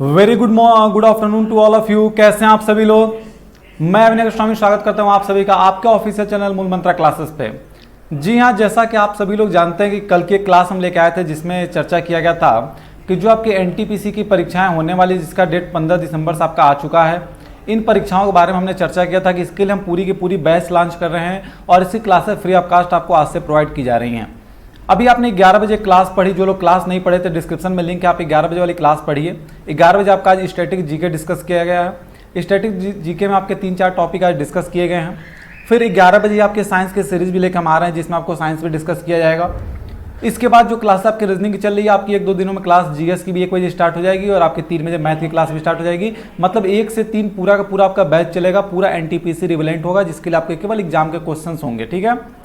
Very good afternoon to all of you. कैसे हैं आप सभी लोग? मैं अविनाश गोस्वामी स्वागत करता हूं आप सभी का आपके ऑफिशियल चैनल मूल मंत्रा क्लासेस पे। जी हां, जैसा कि आप सभी लोग जानते हैं कि कल की एक क्लास हम लेके आए थे जिसमें चर्चा किया गया था कि जो आपकी एनटीपीसी की परीक्षाएं होने वाली, जिसका डेट 15 दिसंबर से आपका आ चुका है, इन परीक्षाओं के बारे में हमने चर्चा किया था कि इसके लिए हम पूरी की पूरी बैच लॉन्च कर रहे हैं और इसी क्लासेस फ्री ऑफ कास्ट आपको आज से प्रोवाइड की जा रही हैं। अभी आपने 11 बजे क्लास पढ़ी, जो लोग क्लास नहीं पढ़े थे डिस्क्रिप्शन में लिंक है, आप 11 बजे वाली क्लास पढ़िए। 11 बजे आपका आज स्टैटिक जीके डिस्कस किया गया है। स्टैटिक जीके में आपके 3-4 टॉपिक आज डिस्कस किए गए हैं। फिर 11 बजे आपके साइंस के सीरीज भी लेकर हम आ रहे हैं जिसमें आपको साइंस भी डिस्कस किया जाएगा। इसके बाद जो क्लास आपकी रीजनिंग की चल रही है, आपकी 1-2 दिनों में क्लास जीएस की भी 1 बजे स्टार्ट हो जाएगी और आपकी 3 बजे मैथ की क्लास भी स्टार्ट हो जाएगी। मतलब 1 से 3 पूरा का पूरा आपका बैच चलेगा, पूरा एनटीपीसी रिवेलेंट होगा, जिसके लिए आपके केवल एग्जाम के क्वेश्चन होंगे। ठीक है,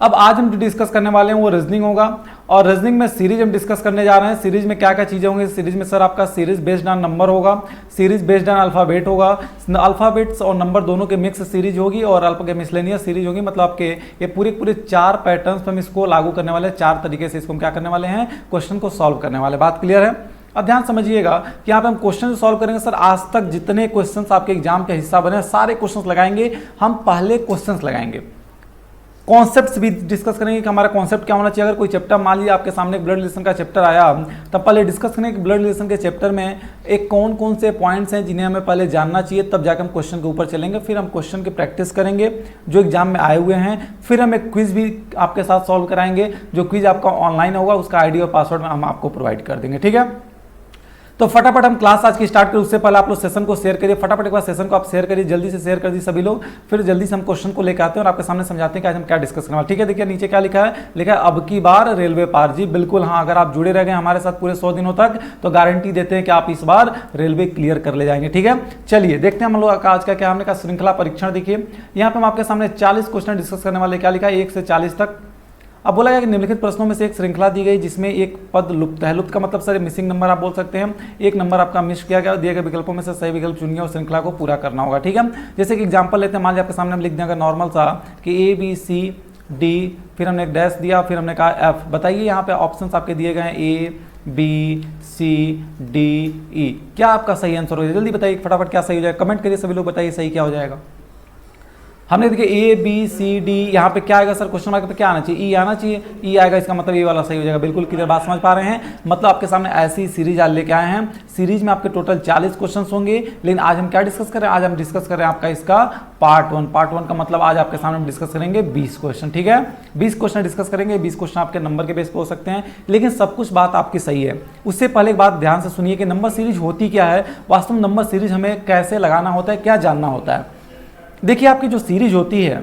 अब आज हम जो डिस्कस करने वाले हैं वो रीजनिंग होगा और रीजनिंग में सीरीज हम डिस्कस करने जा रहे हैं। सीरीज में क्या क्या चीजें होंगी? सीरीज में सर आपका सीरीज बेस्ड ऑन नंबर होगा, सीरीज बेस्ड ऑन अल्फाबेट होगा, अल्फाबेट्स और नंबर दोनों के मिक्स सीरीज होगी और अल्फा के मिसलेनियस सीरीज होगी। मतलब आपके ये पूरे 4 पैटर्न्स पर हम इसको लागू करने वाले हैं, 4 तरीके से इसको हम क्या करने वाले हैं, क्वेश्चन को सॉल्व करने वाले। बात क्लियर है? अब ध्यान समझिएगा कि यहाँ पे हम क्वेश्चन सॉल्व करेंगे। सर आज तक जितने क्वेश्चंस आपके एग्जाम का हिस्सा बने सारे क्वेश्चंस लगाएंगे हम। पहले क्वेश्चंस लगाएंगे, कॉन्सेप्ट्स भी डिस्कस करेंगे कि हमारा कॉन्सेप्ट क्या होना चाहिए। अगर कोई चैप्टर मान लीजिए आपके सामने ब्लड रिलेशन का चैप्टर आया, तब पहले डिस्कस करेंगे कि ब्लड रिलेशन के चैप्टर में एक कौन कौन से पॉइंट्स हैं जिन्हें हमें पहले जानना चाहिए, तब जाकर हम क्वेश्चन के ऊपर चलेंगे। फिर हम क्वेश्चन की प्रैक्टिस करेंगे जो एग्जाम में आए हुए हैं। फिर हम एक क्विज भी आपके साथ सॉल्व कराएंगे, जो क्विज आपका ऑनलाइन होगा, उसका आईडी और पासवर्ड हम आपको प्रोवाइड कर देंगे। ठीक है, तो फटाफट हम क्लास आज की स्टार्ट करें। उससे पहले आप लोग सेशन को शेयर करिए, फटाफट एक बार सेशन को आप शेयर करिए, जल्दी से शेयर कर दीजिए सभी लोग। फिर जल्दी से हम क्वेश्चन को लेकर आते हैं और आपके सामने समझाते हैं कि आज हम क्या डिस्कस करने वाले। ठीक है, देखिए नीचे क्या लिखा है, लिखा है अब की बार रेलवे पार। जी बिल्कुल, हाँ, अगर आप जुड़े रह गए हमारे साथ पूरे 100 दिनों तक तो गारंटी देते हैं कि आप इस बार रेलवे क्लियर कर ले जाएंगे। ठीक है, चलिए देखते हैं हम लोग आज का क्या हमने कहा, श्रृंखला परीक्षण। देखिए यहाँ पे हम आपके सामने 40 क्वेश्चन डिस्कस करने वाले। क्या लिखा है, 1 से 40 तक। अब बोला गया कि निम्नलिखित प्रश्नों में से एक श्रृंखला दी गई जिसमें एक पद लुप्त है। लुप्त का मतलब सर मिसिंग नंबर आप बोल सकते हैं। एक नंबर आपका मिस किया गया, दिए गए विकल्पों में से सही विकल्प चुनिए और श्रृंखला को पूरा करना होगा। ठीक है, जैसे कि एग्जांपल लेते हैं, मान लीजिए आपके सामने हम लिख देंगे नॉर्मल सा कि ABCD, फिर हमने एक डैश दिया, फिर हमने कहा F। बताइए यहाँ पे ऑप्शन आपके दिए गए हैं ABCDE, क्या आपका सही आंसर हो जाएगा? जल्दी बताइए फटाफट क्या सही हो जाएगा, कमेंट करिए सभी लोग, बताइए सही क्या हो जाएगा। हमने देखिए ABCD, यहाँ पे क्या आएगा सर, क्वेश्चन मार्क पे क्या आना चाहिए, E आना चाहिए। E आएगा, इसका मतलब ये वाला सही हो जाएगा। बिल्कुल क्लियर बात समझ पा रहे हैं? मतलब आपके सामने ऐसी सीरीज आज लेके आए हैं। सीरीज में आपके टोटल 40 क्वेश्चन होंगे, लेकिन आज हम क्या डिस्कस कर रहे हैं, आज हम डिस्कस कर रहे हैं आपका इसका पार्ट 1। पार्ट 1 का मतलब आज आपके सामने हम डिस्कस करेंगे 20 क्वेश्चन। ठीक है, 20 क्वेश्चन डिस्कस करेंगे। 20 क्वेश्चन आपके नंबर के बेस पे हो सकते हैं, लेकिन सब कुछ बात आपकी सही है। उससे पहले एक बात ध्यान से सुनिए कि नंबर सीरीज होती क्या है, वास्तव में नंबर सीरीज हमें कैसे लगाना होता है, क्या जानना होता है। देखिए आपकी जो सीरीज होती है,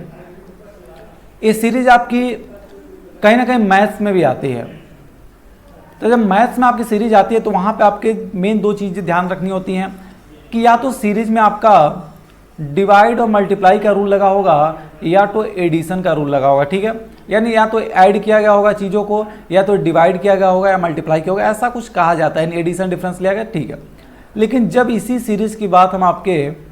ये सीरीज आपकी कहीं ना कहीं मैथ्स में भी आती है। तो जब मैथ्स में आपकी सीरीज आती है तो वहाँ पे आपके मेन 2 चीज़ें ध्यान रखनी होती हैं कि या तो सीरीज में आपका डिवाइड और मल्टीप्लाई का रूल लगा होगा या तो एडिशन का रूल लगा होगा। ठीक है, यानी या तो ऐड किया गया होगा चीज़ों को, या तो डिवाइड किया गया होगा या मल्टीप्लाई किया होगा, ऐसा कुछ कहा जाता है। एडिशन डिफरेंस लिया गया, ठीक है। लेकिन जब इसी सीरीज की बात हम आपके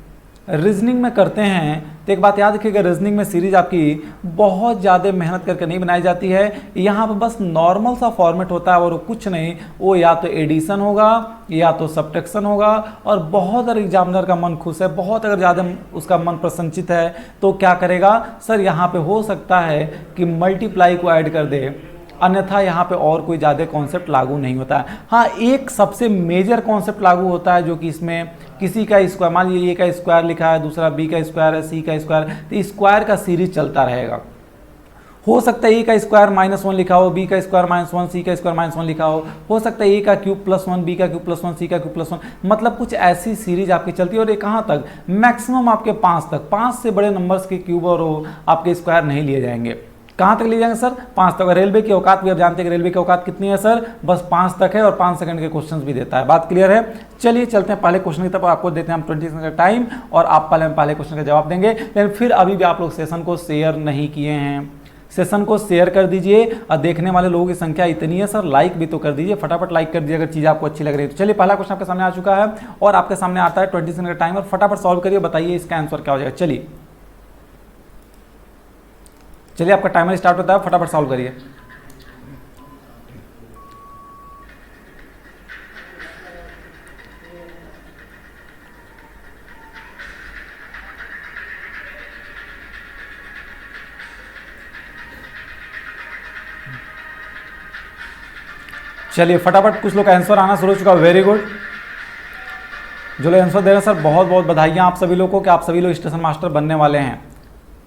रीजनिंग में करते हैं तो एक बात याद रखिएगा, रीजनिंग में सीरीज आपकी बहुत ज़्यादा मेहनत करके नहीं बनाई जाती है। यहाँ पर बस नॉर्मल सा फॉर्मेट होता है और कुछ नहीं, वो या तो एडिशन होगा या तो सब्ट्रैक्शन होगा। और बहुत अगर एग्जामिनर का मन खुश है, बहुत अगर ज़्यादा उसका मन प्रसन्नचित है, तो क्या करेगा सर, यहाँ पे हो सकता है कि मल्टीप्लाई को ऐड कर दे, अन्यथा यहाँ पे और कोई ज़्यादा कॉन्सेप्ट लागू नहीं होता है। हाँ, एक सबसे मेजर कॉन्सेप्ट लागू होता है जो कि इसमें किसी का स्क्वायर, मान लीजिए ए का स्क्वायर लिखा है, दूसरा बी का स्क्वायर है, सी का स्क्वायर, तो स्क्वायर का सीरीज चलता रहेगा। हो सकता है ए का स्क्वायर -1 लिखा हो, बी का स्क्वायर -1, सी का स्क्वायर -1 लिखा हो सकता है ए का क्यूब +1, बी का क्यूब +1, सी का क्यूब +1। मतलब कुछ ऐसी सीरीज आपकी चलती है और ये कहाँ तक, मैक्सिमम आपके 5 तक। 5 से बड़े नंबर्स के क्यूब और आपके स्क्वायर नहीं लिए जाएंगे। कहाँ तक ले जाएंगे सर, 5 तक। रेलवे की औकात भी आप जानते हैं कि रेलवे की औकात कितनी है सर, बस 5 तक है और 5 सेकंड के क्वेश्चंस भी देता है। बात क्लियर है? चलिए चलते हैं पहले क्वेश्चन की तरफ। आपको देते हैं हम 20 सेकंड का टाइम और आप पहले क्वेश्चन का जवाब देंगे। लेकिन फिर अभी भी आप लोग सेशन को शेयर नहीं किए हैं, सेशन को शेयर कर दीजिए। और देखने वाले लोगों की संख्या इतनी है सर, लाइक भी तो कर दीजिए, फटाफट लाइक कर दीजिए अगर चीज़ आपको अच्छी लग रही है। तो चलिए पहला क्वेश्चन आपके सामने आ चुका है और आपके सामने आता है 20 सेकंड का टाइम, और फटाफट सॉल्व करिए, बताइए इसका आंसर क्या हो जाएगा। चलिए आपका टाइमर स्टार्ट होता है, फटाफट सॉल्व करिए। चलिए फटाफट कुछ लोग का आंसर आना शुरू हो चुका, वेरी गुड। जो लोग आंसर दे रहे हैं सर बहुत बहुत बधाइयाँ आप सभी लोगों को कि आप सभी लोग स्टेशन मास्टर बनने वाले हैं।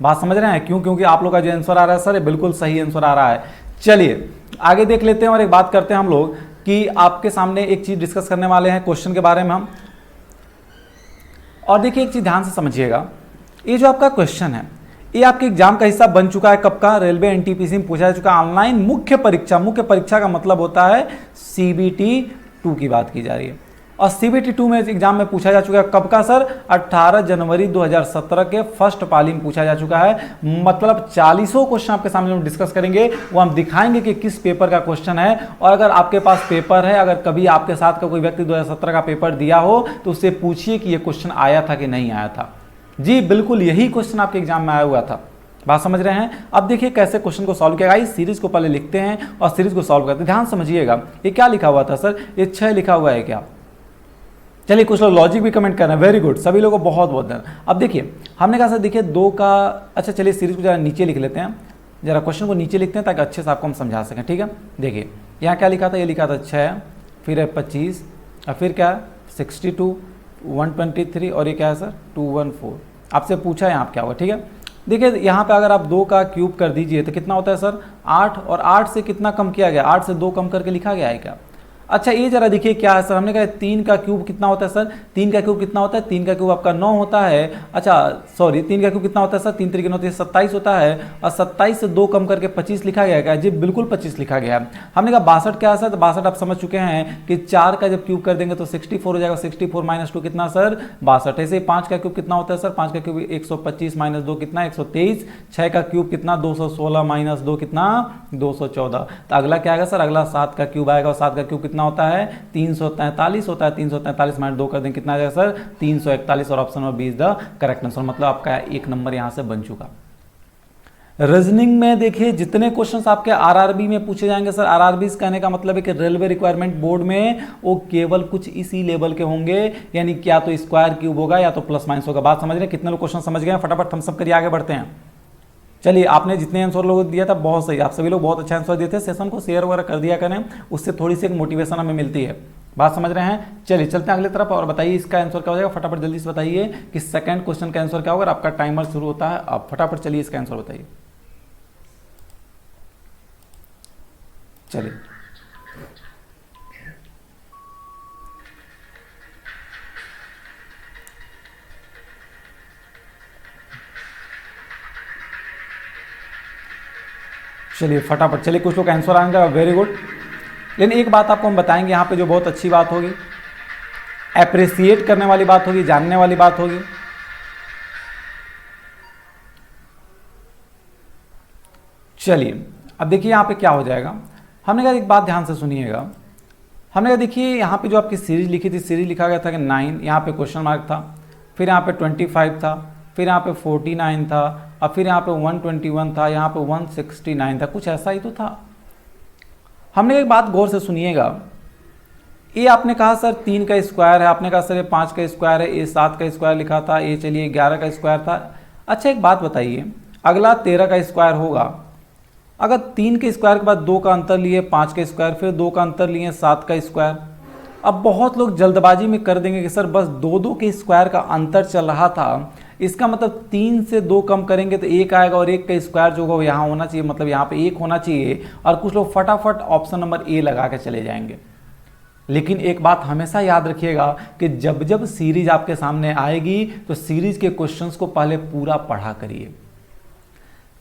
बात समझ रहे हैं क्यों? क्योंकि आप लोग का जो आंसर आ रहा है सर ये बिल्कुल सही आंसर आ रहा है। चलिए आगे देख लेते हैं और एक बात करते हैं हम लोग कि आपके सामने एक चीज़ डिस्कस करने वाले हैं क्वेश्चन के बारे में हम। और देखिए एक चीज़ ध्यान से समझिएगा, ये जो आपका क्वेश्चन है ये आपके एग्जाम का हिस्सा बन चुका है। कब का? रेलवे एनटीपीसी में पूछा जा चुका है ऑनलाइन मुख्य परीक्षा। मुख्य परीक्षा का मतलब होता है सीबीटी 2 की बात की जा रही है। और सीबीटी 2 में एग्जाम में पूछा जा चुका है कब का सर? 18 जनवरी 2017 के फर्स्ट पाली में पूछा जा चुका है। मतलब 40 क्वेश्चन आपके सामने हम डिस्कस करेंगे, वो हम दिखाएंगे कि किस पेपर का क्वेश्चन है। और अगर आपके पास पेपर है, अगर कभी आपके साथ का कोई व्यक्ति 2017 का पेपर दिया हो तो उससे पूछिए कि ये क्वेश्चन आया था कि नहीं आया था। जी बिल्कुल यही क्वेश्चन आपके एग्जाम में आया हुआ था। बात समझ रहे हैं? अब देखिए कैसे क्वेश्चन को सॉल्व किया। इस सीरीज को पहले लिखते हैं और सीरीज को सॉल्व करते हैं। ध्यान समझिएगा, ये क्या लिखा हुआ था सर? ये 6 लिखा हुआ है क्या? चलिए कुछ लोग लॉजिक भी कमेंट कर रहे हैं, वेरी गुड, सभी लोगों को बहुत बहुत धन्यवाद। अब देखिए हमने कहा सर देखिए 2 का, अच्छा चलिए सीरीज को जरा नीचे लिख लेते हैं, जरा क्वेश्चन को नीचे लिखते हैं ताकि अच्छे से आपको हम समझा सकें। ठीक है, देखिए यहाँ क्या लिखा था? ये लिखा था 6, फिर है 25 और फिर क्या है 62, 123 और ये क्या है सर 214। आपसे पूछा है यहाँ क्या हुआ। ठीक है, देखिए यहाँ पे अगर आप 2 का क्यूब कर दीजिए तो कितना होता है सर 8, और 8 से कितना कम किया गया? 8 से 2 कम करके लिखा गया है क्या? अच्छा ये जरा देखिए क्या है सर, हमने कहा 3 का क्यूब कितना होता है सर? 3 का क्यूब कितना होता है? 3 का क्यूब आपका 9 होता है। अच्छा सॉरी 3 का क्यूब कितना होता है सर? 3 3 9 27 होता है। और 27 से 2 कम करके 25 लिखा गया है। जी बिल्कुल 25 लिखा गया है। हमने कहा 62 क्या है सर? तो 62 आप समझ चुके हैं कि 4 का जब क्यूब कर देंगे तो 64 हो जाएगा। 64 माइनस 2 कितना सर? 62। ऐसे 5 का क्यूब कितना होता है सर? 5 का क्यूब 125 माइनस 2 कितना? 123। 6 का क्यूब कितना? 216 माइनस 2 कितना? 214। तो अगला क्या आएगा सर? अगला 7 का क्यूब आएगा। और 7 का क्यूब कितना होता है? 343 होता है। 343 माइनस 2 कर दें कितना आ जाएगा सर? 341। और option number 20 the correct answer. मतलब आपका 1 नंबर यहां से बन चुका। रीजनिंग में देखिए जितने क्वेश्चंस आपके आरआरबी में पूछे जाएंगे सर, आरआरबी कहने का मतलब है कि रेलवे रिक्वायरमेंट बोर्ड में वो केवल कुछ इसी लेवल के होंगे, यानी क्या तो स्क्वायर क्यूब होगा या तो प्लस माइनस होगा। बात समझ रहे हैं? कितने लोग क्वेश्चन समझ गए? फटाफट थम्स अप करिए, आगे बढ़ते हैं। चलिए आपने जितने आंसर लोगों को दिया था बहुत सही, आप सभी लोग बहुत अच्छा आंसर दिए थे। सेशन को शेयर वगैरह कर दिया करें, उससे थोड़ी सी एक मोटिवेशन हमें मिलती है। बात समझ रहे हैं? चलिए चलते हैं अगली तरफ और बताइए इसका आंसर क्या हो जाएगा। फटाफट जल्दी से बताइए कि सेकंड क्वेश्चन का आंसर क्या होगा। आपका टाइमर शुरू होता है अब, फटाफट चलिए इसका आंसर बताइए। चलिए चलिए फटाफट, चलिए कुछ लोग आंसर आएंगे, वेरी गुड। लेकिन एक बात आपको हम बताएंगे यहाँ पे जो बहुत अच्छी बात होगी, एप्रिसिएट करने वाली बात होगी, जानने वाली बात होगी। चलिए अब देखिए यहाँ पे क्या हो जाएगा। हमने कहा एक बात ध्यान से सुनिएगा, हमने कहा देखिए यहाँ पे जो आपकी सीरीज लिखी थी, सीरीज लिखा गया था कि 9, यहाँ पे क्वेश्चन मार्क था, फिर यहाँ पे 25 था, फिर यहाँ पे 49 था, और फिर यहाँ पे 121 था, यहाँ पे 169 था, कुछ ऐसा ही तो था। हमने एक बात गौर से सुनिएगा, ये आपने कहा सर 3 का स्क्वायर है, आपने कहा सर ये 5 का स्क्वायर है, ये 7 का स्क्वायर लिखा था, ये चलिए 11 का स्क्वायर था। अच्छा एक बात बताइए, अगला 13 का स्क्वायर होगा, अगर 3 के स्क्वायर के बाद 2 का अंतर लिए 5 का स्क्वायर, फिर 2 का अंतर लिए 7 का स्क्वायर। अब बहुत लोग जल्दबाजी में कर देंगे कि सर बस 2 के स्क्वायर का अंतर चल रहा था, इसका मतलब 3 से 2 कम करेंगे तो 1 आएगा, और 1 का स्क्वायर जो होगा वो यहाँ होना चाहिए, मतलब यहाँ पे 1 होना चाहिए। और कुछ लोग फटाफट ऑप्शन नंबर ए लगा के चले जाएंगे। लेकिन एक बात हमेशा याद रखिएगा कि जब जब सीरीज आपके सामने आएगी तो सीरीज के क्वेश्चंस को पहले पूरा पढ़ा करिए।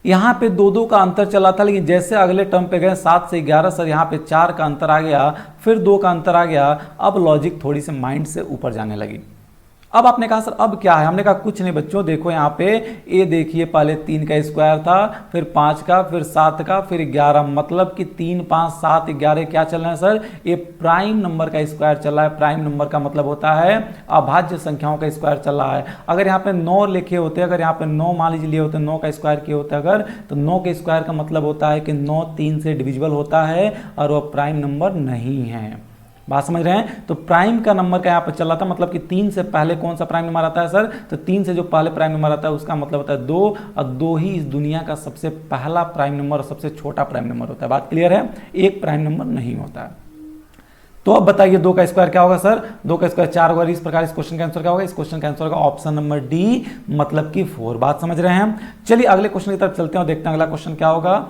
यहाँ पे 2 का अंतर चला था, लेकिन जैसे अगले टर्म पे गए 7 से 11 सर, यहाँ पे 4 का अंतर आ गया, फिर 2 का अंतर आ गया। अब लॉजिक थोड़ी सी माइंड से ऊपर जाने लगी। अब आपने कहा सर अब क्या है, हमने कहा कुछ नहीं बच्चों, देखो यहाँ पे ये देखिए पहले 3 का स्क्वायर था, फिर 5 का, फिर 7 का, फिर 11, मतलब कि 3 5 7 11 क्या चल रहा है सर? ये प्राइम नंबर का स्क्वायर चल रहा है। प्राइम नंबर का मतलब होता है अभाज्य संख्याओं का स्क्वायर चल रहा है। अगर यहाँ पे 9 लिखे होते, अगर यहाँ पे 9 मान लीजिए लिए होते, 9 का स्क्वायर किए होते अगर, तो 9 के स्क्वायर का मतलब होता है कि 9 3 से डिविजिबल होता है और वह प्राइम नंबर नहीं है। बात समझ रहे हैं? तो प्राइम का नंबर का यहाँ पर चल रहा था, मतलब कि 3 से पहले कौन सा प्राइम नंबर आता है सर? तो 3 से जो पहले प्राइम नंबर आता है उसका मतलब होता है 2, और 2 ही इस दुनिया का सबसे पहला प्राइम नंबर और सबसे छोटा प्राइम नंबर होता है। बात क्लियर है? एक प्राइम नंबर नहीं होता है। तो अब बताइए 2 का स्क्वायर क्या होगा सर, 2 का स्क्वायर 4 होगा। इस प्रकार इस क्वेश्चन का आंसर क्या होगा, इस क्वेश्चन का आंसर होगा ऑप्शन नंबर डी, मतलब कि 4। बात समझ रहे हैं हम। चलिए अगले क्वेश्चन की तरफ चलते हैं और देखते हैं अगला क्वेश्चन क्या होगा।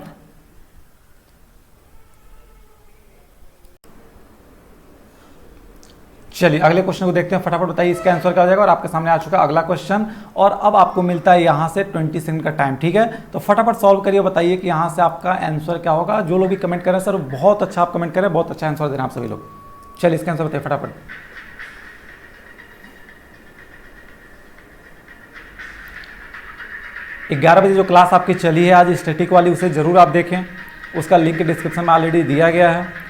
चलिए अगले क्वेश्चन को देखते हैं, फटाफट बताइए इसका आंसर क्या हो जाएगा। और आपके सामने आ चुका है अगला क्वेश्चन, और अब आपको मिलता है यहां से 20 सेकंड का टाइम, ठीक है। तो फटाफट सॉल्व करिए, बताइए कि यहां से आपका आंसर क्या होगा। जो लोग भी कमेंट करें सर, बहुत अच्छा आप कमेंट करें, बहुत अच्छा आंसर देना आप सभी लोग। चलिए इसका आंसर बताइए फटाफट। 11 बजे जो क्लास आपकी चली है आज स्टैटिक वाली, उसे जरूर आप देखें, उसका लिंक डिस्क्रिप्शन में ऑलरेडी दिया गया है।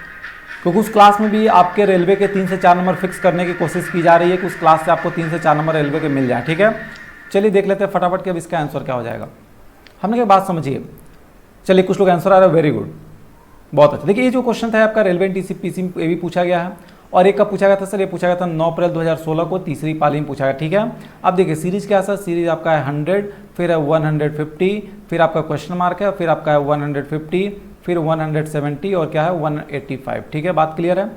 क्योंकि उस क्लास में भी आपके रेलवे के 3 से 4 नंबर फिक्स करने की कोशिश की जा रही है कि उस क्लास से आपको 3 से 4 नंबर रेलवे के मिल जाए, ठीक है। चलिए देख लेते हैं फटाफट कि अब इसका आंसर क्या हो जाएगा। हमने क्या बात समझिए। चलिए कुछ लोग आंसर आ रहा है, वेरी गुड, बहुत अच्छा। देखिए ये जो क्वेश्चन था आपका रेलवे टीसीपीसी में भी पूछा गया है, और एक कब पूछा गया था सर, ये पूछा गया था 9 अप्रैल 2016 को, तीसरी पाली में पूछा गया, ठीक है। अब देखिए सीरीज क्या है सर, सीरीज आपका है 100, फिर है 150, फिर आपका क्वेश्चन मार्क है, फिर आपका है 150, फिर 170 और क्या है 185, ठीक है। बात क्लियर है।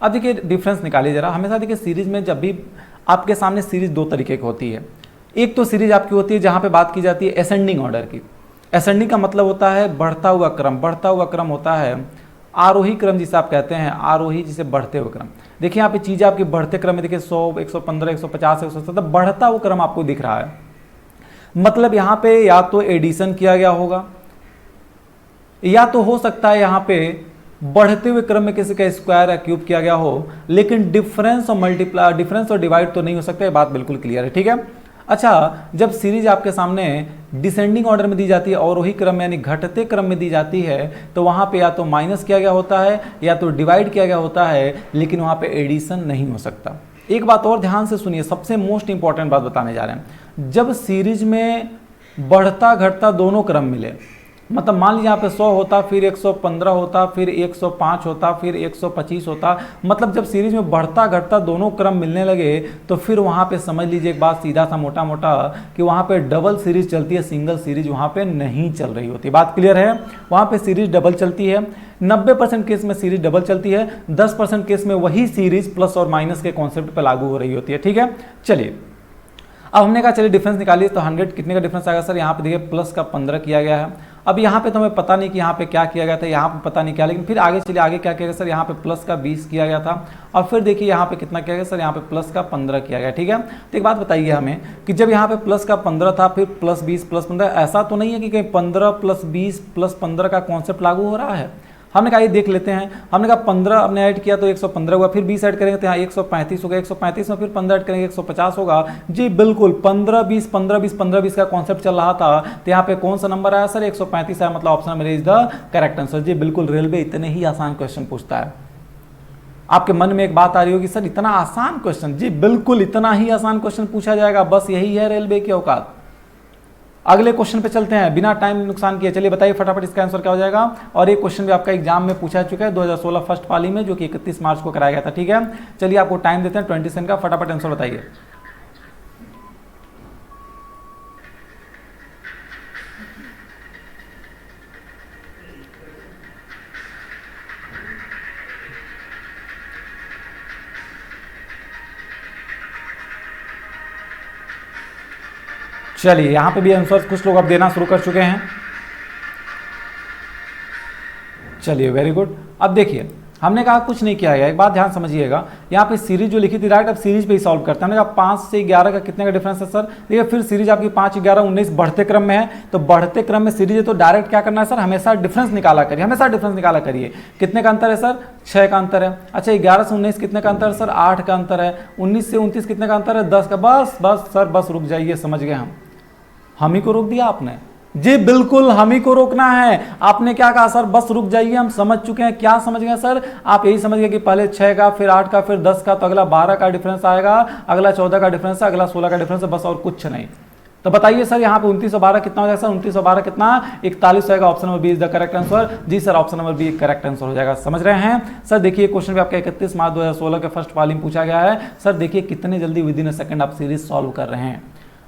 अब देखिए डिफरेंस निकालिए जरा। हमेशा देखिए सीरीज में जब भी आपके सामने सीरीज 2 तरीके की होती है। एक तो सीरीज आपकी होती है जहाँ पे बात की जाती है असेंडिंग ऑर्डर की। असेंडिंग का मतलब होता है बढ़ता हुआ क्रम, बढ़ता हुआ क्रम होता है आरोही क्रम जिसे आप कहते हैं, आरोही जिसे बढ़ते हुए क्रम। देखिए यहाँ पे चीज़ें आपकी बढ़ते क्रम में देखिए 100, 115, 150, 170 बढ़ता हुआ क्रम आपको दिख रहा है। मतलब यहाँ पे या तो एडिशन किया गया होगा, या तो हो सकता है यहाँ पे बढ़ते हुए क्रम में किसी का स्क्वायर या क्यूब किया गया हो, लेकिन डिफरेंस और डिवाइड तो नहीं हो सकता। ये बात बिल्कुल क्लियर है, ठीक है। अच्छा, जब सीरीज आपके सामने डिसेंडिंग ऑर्डर में दी जाती है और वही क्रम में यानी घटते क्रम में दी जाती है, तो वहां पे या तो माइनस किया गया होता है या तो डिवाइड किया गया होता है, लेकिन वहां पे एडिशन नहीं हो सकता। एक बात और ध्यान से सुनिए, सबसे मोस्ट इंपॉर्टेंट बात बताने जा रहे हैं। जब सीरीज में बढ़ता घटता दोनों क्रम मिले, मतलब मान लीजिए यहाँ पे 100 होता, फिर 115 होता, फिर 105 होता, फिर 125 होता, मतलब जब सीरीज में बढ़ता घटता दोनों क्रम मिलने लगे, तो फिर वहाँ पे समझ लीजिए एक बात सीधा सा मोटा मोटा कि वहाँ पे डबल सीरीज चलती है, सिंगल सीरीज वहाँ पे नहीं चल रही होती। बात क्लियर है। वहाँ पे सीरीज डबल चलती है। 90% केस में सीरीज डबल चलती है, 10% केस में वही सीरीज प्लस और माइनस के कॉन्सेप्ट पर लागू हो रही होती है, ठीक है। चलिए अब हमने कहा चलिए डिफरेंस निकालिए, तो 100 कितने का डिफरेंस आएगा सर, यहाँ पे देखिए प्लस का 15 किया गया है। अब यहाँ पे तो हमें पता नहीं कि यहाँ पे क्या किया गया था, यहाँ पे पता नहीं क्या, लेकिन फिर आगे चलिए आगे क्या किया गया सर, यहाँ पे प्लस का 20 किया गया था, और फिर देखिए यहाँ पे कितना किया गया सर, यहाँ पे प्लस का 15 किया गया, ठीक है। तो एक बात बताइए हमें कि जब यहाँ पे प्लस का 15 था, फिर प्लस 20 प्लस 15, ऐसा तो नहीं है कि कहीं 15 प्लस 20 प्लस 15 का कॉन्सेप्ट लागू हो रहा है। हमने कहा ये देख लेते हैं। हमने कहा 15 हमने ऐड किया तो 115 हुआ, फिर 20 ऐड करेंगे तो यहाँ 135 होगा, 135 में फिर 15 ऐड करेंगे 150 होगा। जी बिल्कुल 15 20 15 20 15 20 का कॉन्सेप्ट चल रहा था, तो यहाँ पे कौन सा नंबर आया सर, 135 आया, मतलब ऑप्शन मेरे इज द करेक्ट आंसर। जी बिल्कुल, रेलवे इतने ही आसान क्वेश्चन पूछता है। आपके मन में एक बात आ रही होगी सर इतना आसान क्वेश्चन, जी बिल्कुल इतना ही आसान क्वेश्चन पूछा जाएगा, बस यही है रेलवे की औकात। अगले क्वेश्चन पे चलते हैं बिना टाइम नुकसान किए। चलिए बताइए फटाफट इसका आंसर क्या हो जाएगा। और एक क्वेश्चन भी आपका एग्जाम में पूछा चुका है 2016 फर्स्ट पाली में, जो कि 31 मार्च को कराया गया था, ठीक है। चलिए आपको टाइम देते हैं 20 सेकंड का, फटाफट आंसर बताइए। चलिए यहां पे भी आंसर कुछ लोग अब देना शुरू कर चुके हैं। चलिए वेरी गुड। अब देखिए हमने कहा कुछ नहीं किया गया, एक बात ध्यान समझिएगा, यहाँ पे सीरीज जो लिखी थी राइट, अब सीरीज पे ही सॉल्व करते हैं। हमने कहा 5 से 11 का कितने का डिफरेंस है सर, देखिए फिर सीरीज आपकी 5 11 19 बढ़ते क्रम में है, तो बढ़ते क्रम में सीरीज है तो डायरेक्ट क्या करना है सर, हमेशा डिफरेंस निकाला करिए, हमेशा डिफरेंस निकाला करिए। कितने का अंतर है सर, 6 का अंतर है। अच्छा 11 से 19 कितने का अंतर है सर, 8 का अंतर है। 19 से 29 कितने का अंतर है, 10 का। बस बस सर बस रुक जाइए, समझ गए हम ही को रोक दिया आपने। जी बिल्कुल हम ही को रोकना है। आपने क्या कहा सर, बस रुक जाइए, हम समझ चुके हैं। क्या समझ गए सर, आप यही समझ गए कि पहले 6 का, फिर 8 का, फिर 10 का, तो अगला 12 का डिफरेंस आएगा, अगला 14 का डिफरेंस है, अगला 16 का डिफरेंस है, बस और कुछ नहीं। तो बताइए सर यहाँ पे 29 और 12 कितना हो जाएगा सर, 29 और 12 कितना, 41 होगा। Option number B is the correct answer. जी sir option number B correct answer हो जाएगा, समझ रहे हैं सर। देखिए क्वेश्चन भी आपका 31 मार्च 2016 के फर्स्ट पाली में पूछा गया है। सर देखिए कितने जल्दी विद इन अ सेकंड आप सीरीज सॉल्व कर रहे हैं।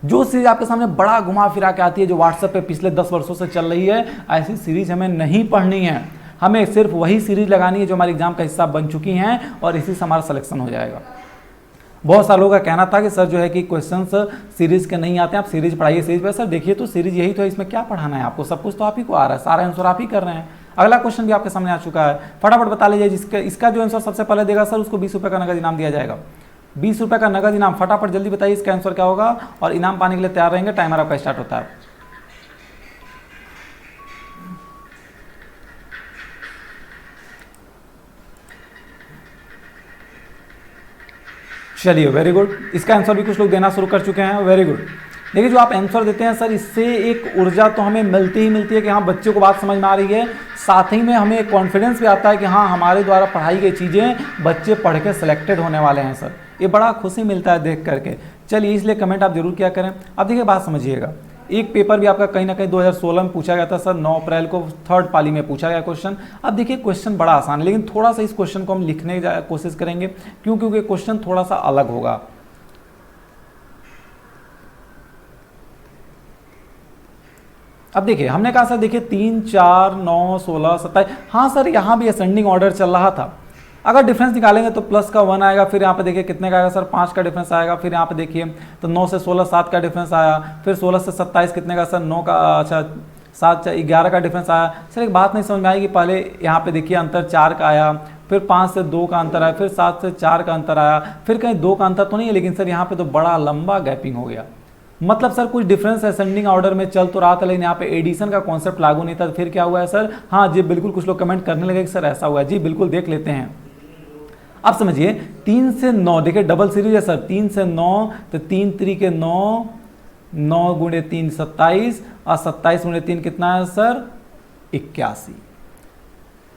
जो सीरीज आपके सामने बड़ा घुमा फिरा के आती है, जो व्हाट्सएप पे पिछले 10 वर्षों से चल रही है, ऐसी सीरीज हमें नहीं पढ़नी है। हमें सिर्फ वही सीरीज लगानी है जो हमारे एग्जाम का हिस्सा बन चुकी हैं और इसी से हमारा सिलेक्शन हो जाएगा। बहुत सारे लोगों का कहना था कि सर जो है कि क्वेश्चंस सीरीज के नहीं आते हैं, आप सीरीज पढ़ाइए सीरीज पे। सर देखिए तो सीरीज यही तो है, इसमें क्या पढ़ाना है आपको, सब कुछ तो आप ही को आ रहा है, सारा आंसर आप ही कर रहे हैं। अगला क्वेश्चन भी आपके सामने आ चुका है, फटाफट बता लीजिए। जिसका इसका जो आंसर सबसे पहले देगा सर उसको 20 रुपये का नगद इनाम दिया जाएगा। 20 रुपये का नगद इनाम, फटाफट जल्दी बताइए इसका आंसर क्या होगा और इनाम पाने के लिए तैयार रहेंगे। टाइमर आपका स्टार्ट होता है। चलिए वेरी गुड, इसका आंसर भी कुछ लोग देना शुरू कर चुके हैं, वेरी गुड। देखिए जो आप आंसर देते हैं सर, इससे एक ऊर्जा तो हमें मिलती ही मिलती है कि हाँ बच्चों को बात समझ में आ रही है, साथ ही में हमें एक कॉन्फिडेंस भी आता है कि हाँ हमारे द्वारा पढ़ाई गई चीज़ें बच्चे पढ़ के सिलेक्टेड होने वाले हैं सर। ये बड़ा खुशी मिलता है देख करके। चलिए इसलिए कमेंट आप जरूर किया करें। अब देखिए बात समझिएगा, एक पेपर भी आपका कहीं ना कहीं 2016 में पूछा गया था सर, 9 अप्रैल को 3rd पाली में पूछा गया क्वेश्चन। अब देखिए क्वेश्चन बड़ा आसान है, लेकिन थोड़ा सा इस क्वेश्चन को हम लिखने की कोशिश करेंगे, क्योंकि क्वेश्चन थोड़ा सा अलग होगा। अब देखिए हमने कहा सर देखिए 3, 4, 9, 16, 27, हाँ सर यहाँ भी असेंडिंग ऑर्डर चल रहा था। अगर डिफरेंस निकालेंगे तो प्लस का 1 आएगा, फिर यहाँ पे देखिए कितने का आएगा सर, 5 का डिफरेंस आएगा। फिर यहाँ पे देखिए तो 9 से 16 7 का डिफरेंस आया, फिर 16 से 27 कितने का सर, 9 का, अच्छा 7 11 का डिफरेंस आया। सर एक बात नहीं समझ में आएगी, पहले यहाँ पे देखिए अंतर 4 का आया, फिर 5 से 2 का अंतर आया, फिर 7 से 4 का अंतर आया, फिर कहीं 2 का अंतर तो नहीं है, लेकिन सर यहाँ पे तो बड़ा लंबा गैपिंग हो गया। मतलब सर कुछ डिफरेंस असेंडिंग ऑर्डर में चल तो रहा था, लेकिन यहाँ पे एडिशन का कॉन्सेप्ट लागू नहीं था। फिर क्या हुआ है सर, हाँ जी बिल्कुल, कुछ लोग कमेंट करने लगे कि सर ऐसा हुआ है। जी बिल्कुल देख लेते हैं। अब समझिए 3 से 9, देखिए डबल सीरीज है सर, 3 से 9 तो 3 3 के 9, 9 गुणे 3 27 और 27 गुणे 3 कितना है सर, 81।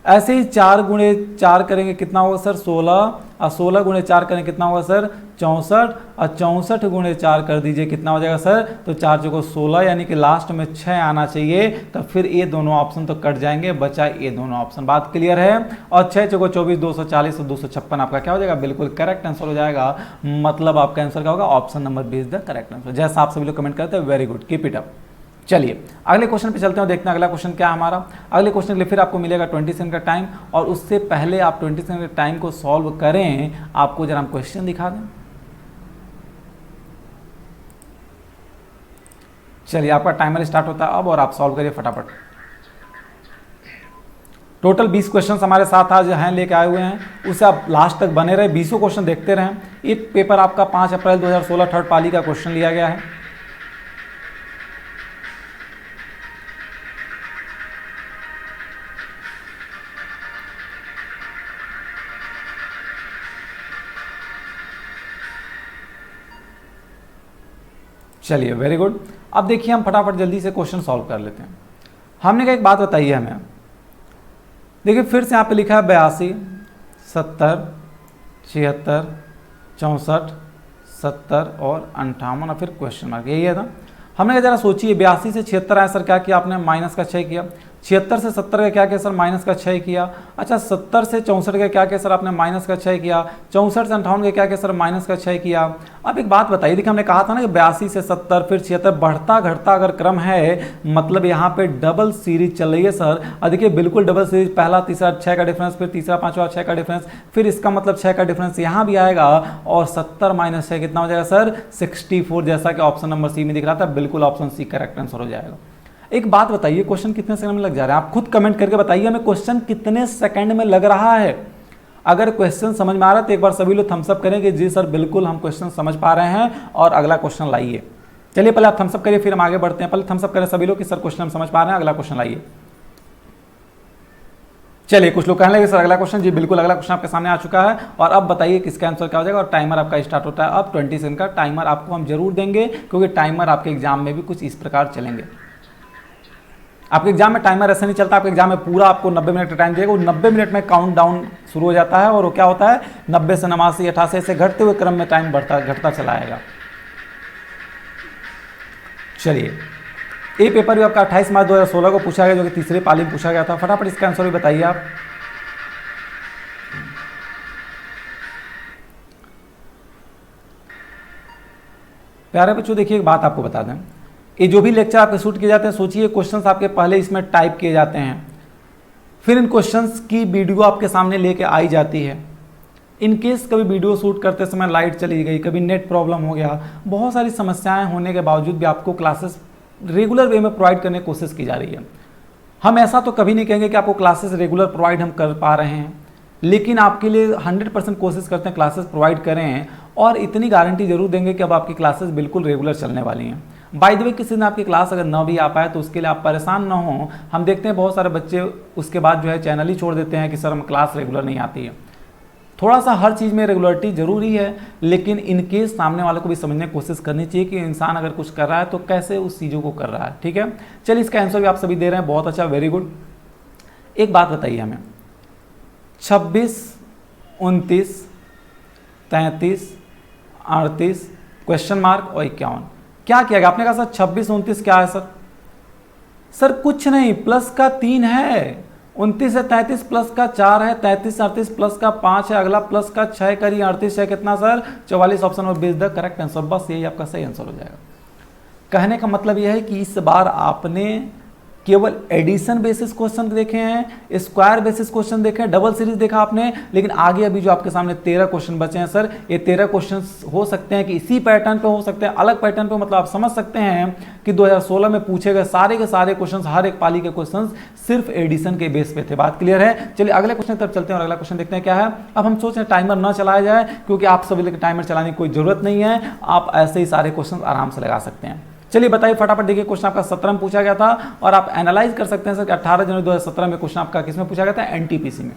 ऐसे ही 4 गुणे 4 करेंगे कितना होगा सर, 16 और 16 गुणे 4 करेंगे कितना होगा सर, 64 और 64 गुणे 4 कर दीजिए कितना हो जाएगा सर, तो 4 चौको 16, यानी कि लास्ट में 6 आना चाहिए। तो फिर ये दोनों ऑप्शन तो कट जाएंगे, बचा ये दोनों ऑप्शन। बात क्लियर है। और 6 चौको 24, 240 और 256 आपका क्या हो जाएगा, बिल्कुल करेक्ट आंसर हो जाएगा। मतलब आपका आंसर क्या होगा, option number B is the correct answer. जैसा आप सभी लोग कमेंट करते हैं, very good, keep it up. चलिए अगले क्वेश्चन पे चलते हैं, देखते हैं अगला क्वेश्चन क्या है हमारा। अगले क्वेश्चन के लिए फिर आपको मिलेगा 20 सेकंड का टाइम, और उससे पहले आप 20 सेकंड के टाइम को सॉल्व करें, आपको जरा हम क्वेश्चन दिखा दें। चलिए आपका टाइमर स्टार्ट होता है अब, और आप सॉल्व करिए फटाफट। टोटल 20 क्वेश्चन हमारे साथ आज हैं लेके आए हुए हैं, उससे आप लास्ट तक बने रहे, 20 क्वेश्चन देखते रहें। एक पेपर आपका 5 अप्रैल 2016 3rd पाली का क्वेश्चन लिया गया है। चलिए वेरी गुड। अब देखिए हम फटाफट जल्दी से क्वेश्चन सॉल्व कर लेते हैं। हमने कहा एक बात बताइए हमें, देखिए फिर से यहाँ पे लिखा है 82, 70, 76, 64, 70 और 58 और फिर क्वेश्चन मार्क, यही है ना। हमने कहा जरा सोचिए, 82 से 76 आया सर, क्या किया आपने, माइनस का 6 किया। 76 से 70 का क्या किया सर, माइनस का 6 किया। अच्छा 70 से 64 का क्या किया सर आपने, माइनस का 6 किया। 64 से 58 का क्या किया सर, माइनस का 6 किया। अब एक बात बताइए, देखिए हमने कहा था ना कि 82 से 70 फिर 76, बढ़ता घटता अगर क्रम है, मतलब यहाँ पे डबल सीरीज चल रही है सर। और देखिए बिल्कुल डबल सीरीज, पहला तीसरा 6 का डिफरेंस, फिर तीसरा पांचवा 6 का डिफरेंस, फिर इसका मतलब 6 का डिफरेंस यहाँ भी आएगा, और 70 माइनस 6 कितना हो जाएगा सर, 64, जैसा कि ऑप्शन नंबर सी में दिख रहा था। बिल्कुल ऑप्शन सी करेक्ट आंसर हो जाएगा। एक बात बताइए, क्वेश्चन कितने सेकंड में लग जा रहा है, आप खुद कमेंट करके बताइए हमें, क्वेश्चन कितने सेकंड में लग रहा है। अगर क्वेश्चन समझ में आ रहा है तो एक बार सभी लोग थम्स अप करें कि जी सर बिल्कुल हम क्वेश्चन समझ पा रहे हैं, और अगला क्वेश्चन लाइए। चलिए पहले आप थम्स अप करिए, फिर हम आगे बढ़ते हैं। पहले थम्स अप करें सभी लोग कि सर क्वेश्चन हम समझ पा रहे हैं, अगला क्वेश्चन लाइए। चलिए कुछ लोग कहने लगे सर अगला क्वेश्चन, जी बिल्कुल अगला क्वेश्चन आपके सामने आ चुका है। और अब बताइए किसका आंसर क्या हो जाएगा, और टाइमर आपका स्टार्ट होता है अब। 20 सेकंड का टाइमर आपको हम जरूर देंगे, क्योंकि टाइमर आपके एग्जाम में भी कुछ इस प्रकार चलेंगे। आपके एग्जाम में टाइमर ऐसे नहीं चलता, आपके एग्जाम में पूरा आपको 90 मिनट का टाइम देगा, वो 90 मिनट में काउंट डाउन शुरू हो जाता है, और वो क्या होता है 90 से 89 88 से घटते हुए क्रम में टाइम घटता चला आएगा। चलिए ये पेपर भी आपका 28 मार्च 2016 को पूछा गया, जो कि तीसरे पाली में पूछा गया था। फटाफट इसका आंसर भी बताइए आप। प्यारे बच्चों देखिए एक बात आपको बता दें, ये जो भी लेक्चर आपके शूट किए जाते हैं, सोचिए क्वेश्चंस आपके पहले इसमें टाइप किए जाते हैं, फिर इन क्वेश्चंस की वीडियो आपके सामने लेके आई जाती है। इन केस कभी वीडियो शूट करते समय लाइट चली गई, कभी नेट प्रॉब्लम हो गया, बहुत सारी समस्याएं होने के बावजूद भी आपको क्लासेस रेगुलर वे में प्रोवाइड करने की कोशिश की जा रही है। हम ऐसा तो कभी नहीं कहेंगे कि आपको क्लासेस रेगुलर प्रोवाइड हम कर पा रहे हैं, लेकिन आपके लिए 100% कोशिश करते हैं क्लासेस प्रोवाइड करें, और इतनी गारंटी जरूर देंगे कि अब आपकी क्लासेस बिल्कुल रेगुलर चलने वाली हैं। बाय द वे, किसी दिन आपकी क्लास अगर ना भी आ पाए तो उसके लिए आप परेशान ना हो। हम देखते हैं बहुत सारे बच्चे उसके बाद जो है चैनल ही छोड़ देते हैं कि सर हम क्लास रेगुलर नहीं आती है। थोड़ा सा हर चीज़ में रेगुलरिटी जरूरी है, लेकिन इनकेस सामने वाले को भी समझने की कोशिश करनी चाहिए कि इंसान अगर कुछ कर रहा है तो कैसे उस चीज़ों को कर रहा है। ठीक है, चलिए इसका आंसर भी आप सभी दे रहे हैं, बहुत अच्छा, वेरी गुड। एक बात बताइए हमें, 26, 29, 33, 38 क्वेश्चन मार्क और 51, क्या किया गया? आपने कहा सर 26, 29 क्या है सर? सर कुछ नहीं, प्लस का 3 है, 29 है, 33 प्लस का 4 है, 33 38 प्लस का 5 है, अगला प्लस का 6 करिए, 38 है कितना sir? 44। Option number 20 the correct answer. बस यही आपका सही आंसर हो जाएगा। कहने का मतलब यह है कि इस बार आपने केवल एडिशन बेसिस क्वेश्चन देखे हैं, स्क्वायर बेसिस क्वेश्चन देखे हैं, डबल सीरीज देखा आपने, लेकिन आगे अभी जो आपके सामने 13 क्वेश्चन बचे हैं सर, ये 13 क्वेश्चन हो सकते हैं कि इसी पैटर्न पे हो सकते हैं, अलग पैटर्न पे, मतलब आप समझ सकते हैं कि 2016 में पूछे गए सारे के सारे क्वेश्चन, हर एक पाली के क्वेश्चन सिर्फ एडिशन के बेस पे थे। बात क्लियर है? चलिए अगले क्वेश्चन की तरफ चलते हैं और अगला क्वेश्चन देखते हैं क्या है। अब हम सोच रहे हैं टाइमर ना चलाया जाए, क्योंकि आप सभी लोग टाइमर चलाने की कोई जरूरत नहीं है, आप ऐसे ही सारे क्वेश्चन आराम से लगा सकते हैं। चलिए बताइए फटाफट। देखिए क्वेश्चन आपका 17 में पूछा गया था, और आप एनालाइज कर सकते हैं सर कि 18 जनवरी 2017 में क्वेश्चन आपका किसमें पूछा गया था? एनटीपीसी में।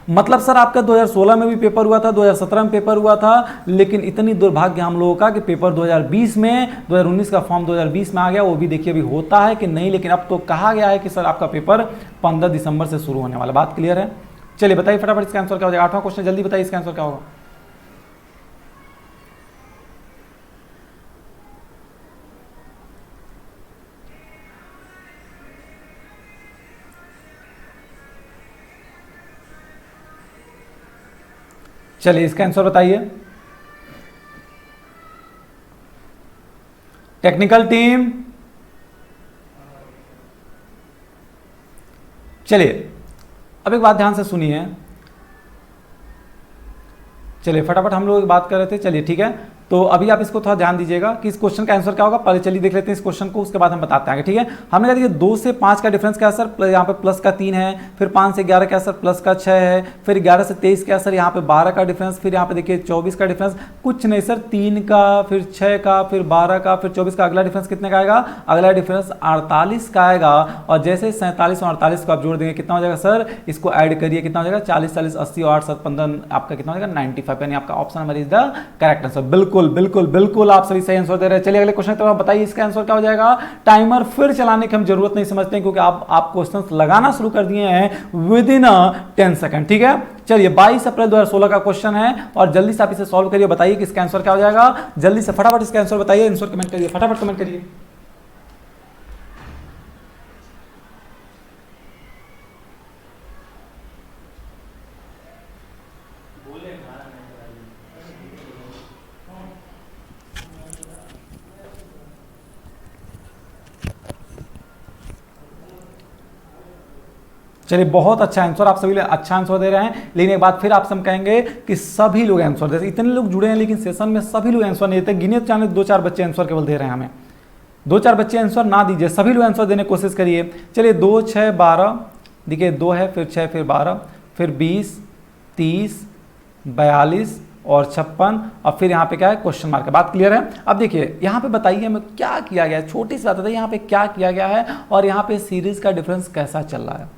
मतलब सर आपका 2016 में भी पेपर हुआ था, 2017 में पेपर हुआ था, लेकिन इतनी दुर्भाग्य हम लोगों का कि पेपर 2020 में, 2019 का फॉर्म 2020 में आ गया। वो भी देखिए अभी होता है कि नहीं, लेकिन अब तो कहा गया है कि सर आपका पेपर 15 दिसंबर से शुरू होने वाला। बात क्लियर है? चलिए बताइए फटाफट इसका आंसर क्या हो जाएगा। 8वां क्वेश्चन, जल्दी बताइए इसका आंसर क्या होगा। चलिए इसका आंसर बताइए टेक्निकल टीम। चलिए अब एक बात ध्यान से सुनिए। चलिए फटाफट हम लोग एक बात कर रहे थे, चलिए ठीक है, तो अभी आप इसको थोड़ा ध्यान दीजिएगा कि इस क्वेश्चन का आंसर क्या होगा। पहले चलिए देख लेते हैं इस क्वेश्चन को, उसके बाद हम बताते हैं। ठीक है, हमने कहा देखिए 2 से 5 का डिफरेंस क्या है सर? यहाँ पे प्लस का 3 है, फिर 5 से 11 क्या सर? प्लस का 6 है, फिर 11 से 23 क्या सर? यहाँ पे 12 का डिफरेंस, फिर यहाँ पे देखिए 24 का डिफरेंस। कुछ नहीं सर, 3 का, फिर 6 का, फिर 12 का, फिर 24 का। अगला डिफरेंस कितने का आएगा? अगला डिफरेंस 48 का आएगा, और जैसे 47 और 48 को आप जोड़ देंगे कितना हो जाएगा सर? इसको ऐड करिए, कितना हो जाएगा? 40 40 80 और 8 7 15, आपका कितना हो जाएगा? 95, यानी आपका option number is the correct answer. बिल्कुल बिल्कुल बिल्कुल आप सभी सही आंसर दे रहे हैं। चलिए अगले क्वेश्चन तो बताइए इसका आंसर क्या हो जाएगा। टाइमर फिर चलाने की हम जरूरत नहीं समझते हैं, क्योंकि आप क्वेश्चंस लगाना शुरू कर दिए हैं विद इन 10 सेकंड। ठीक है, चलिए 22 अप्रैल 2016 का क्वेश्चन है, और जल्दी से आप इसे सॉल्व करिए, बताइए कि इसका आंसर क्या हो जाएगा। जल्दी से फटाफट इसका आंसर बताइए, आंसर कमेंट करिए, फटाफट कमेंट करिए। चलिए बहुत अच्छा आंसर, आप सभी लोग अच्छा आंसर दे रहे हैं, लेकिन एक बात फिर आपसे हम कहेंगे कि सभी लोग आंसर दे रहे हैं। इतने लोग जुड़े हैं लेकिन सेशन में सभी लोग आंसर नहीं देते। गिने जाने 2-4 बच्चे आंसर केवल दे रहे हैं, हमें 2-4 बच्चे आंसर ना दीजिए, सभी लोग आंसर देने की कोशिश करिए। चलिए 2 6 12, देखिए 2 है, फिर 6, फिर 12, फिर 20 30 42 और 56, और फिर यहाँ पे क्या है? क्वेश्चन मार्क है। बात क्लियर है? अब देखिए यहाँ पे बताइए हमें क्या किया गया है, छोटी सी बात है यहाँ पे क्या किया गया है, और यहाँ पे सीरीज का डिफरेंस कैसा चल रहा है।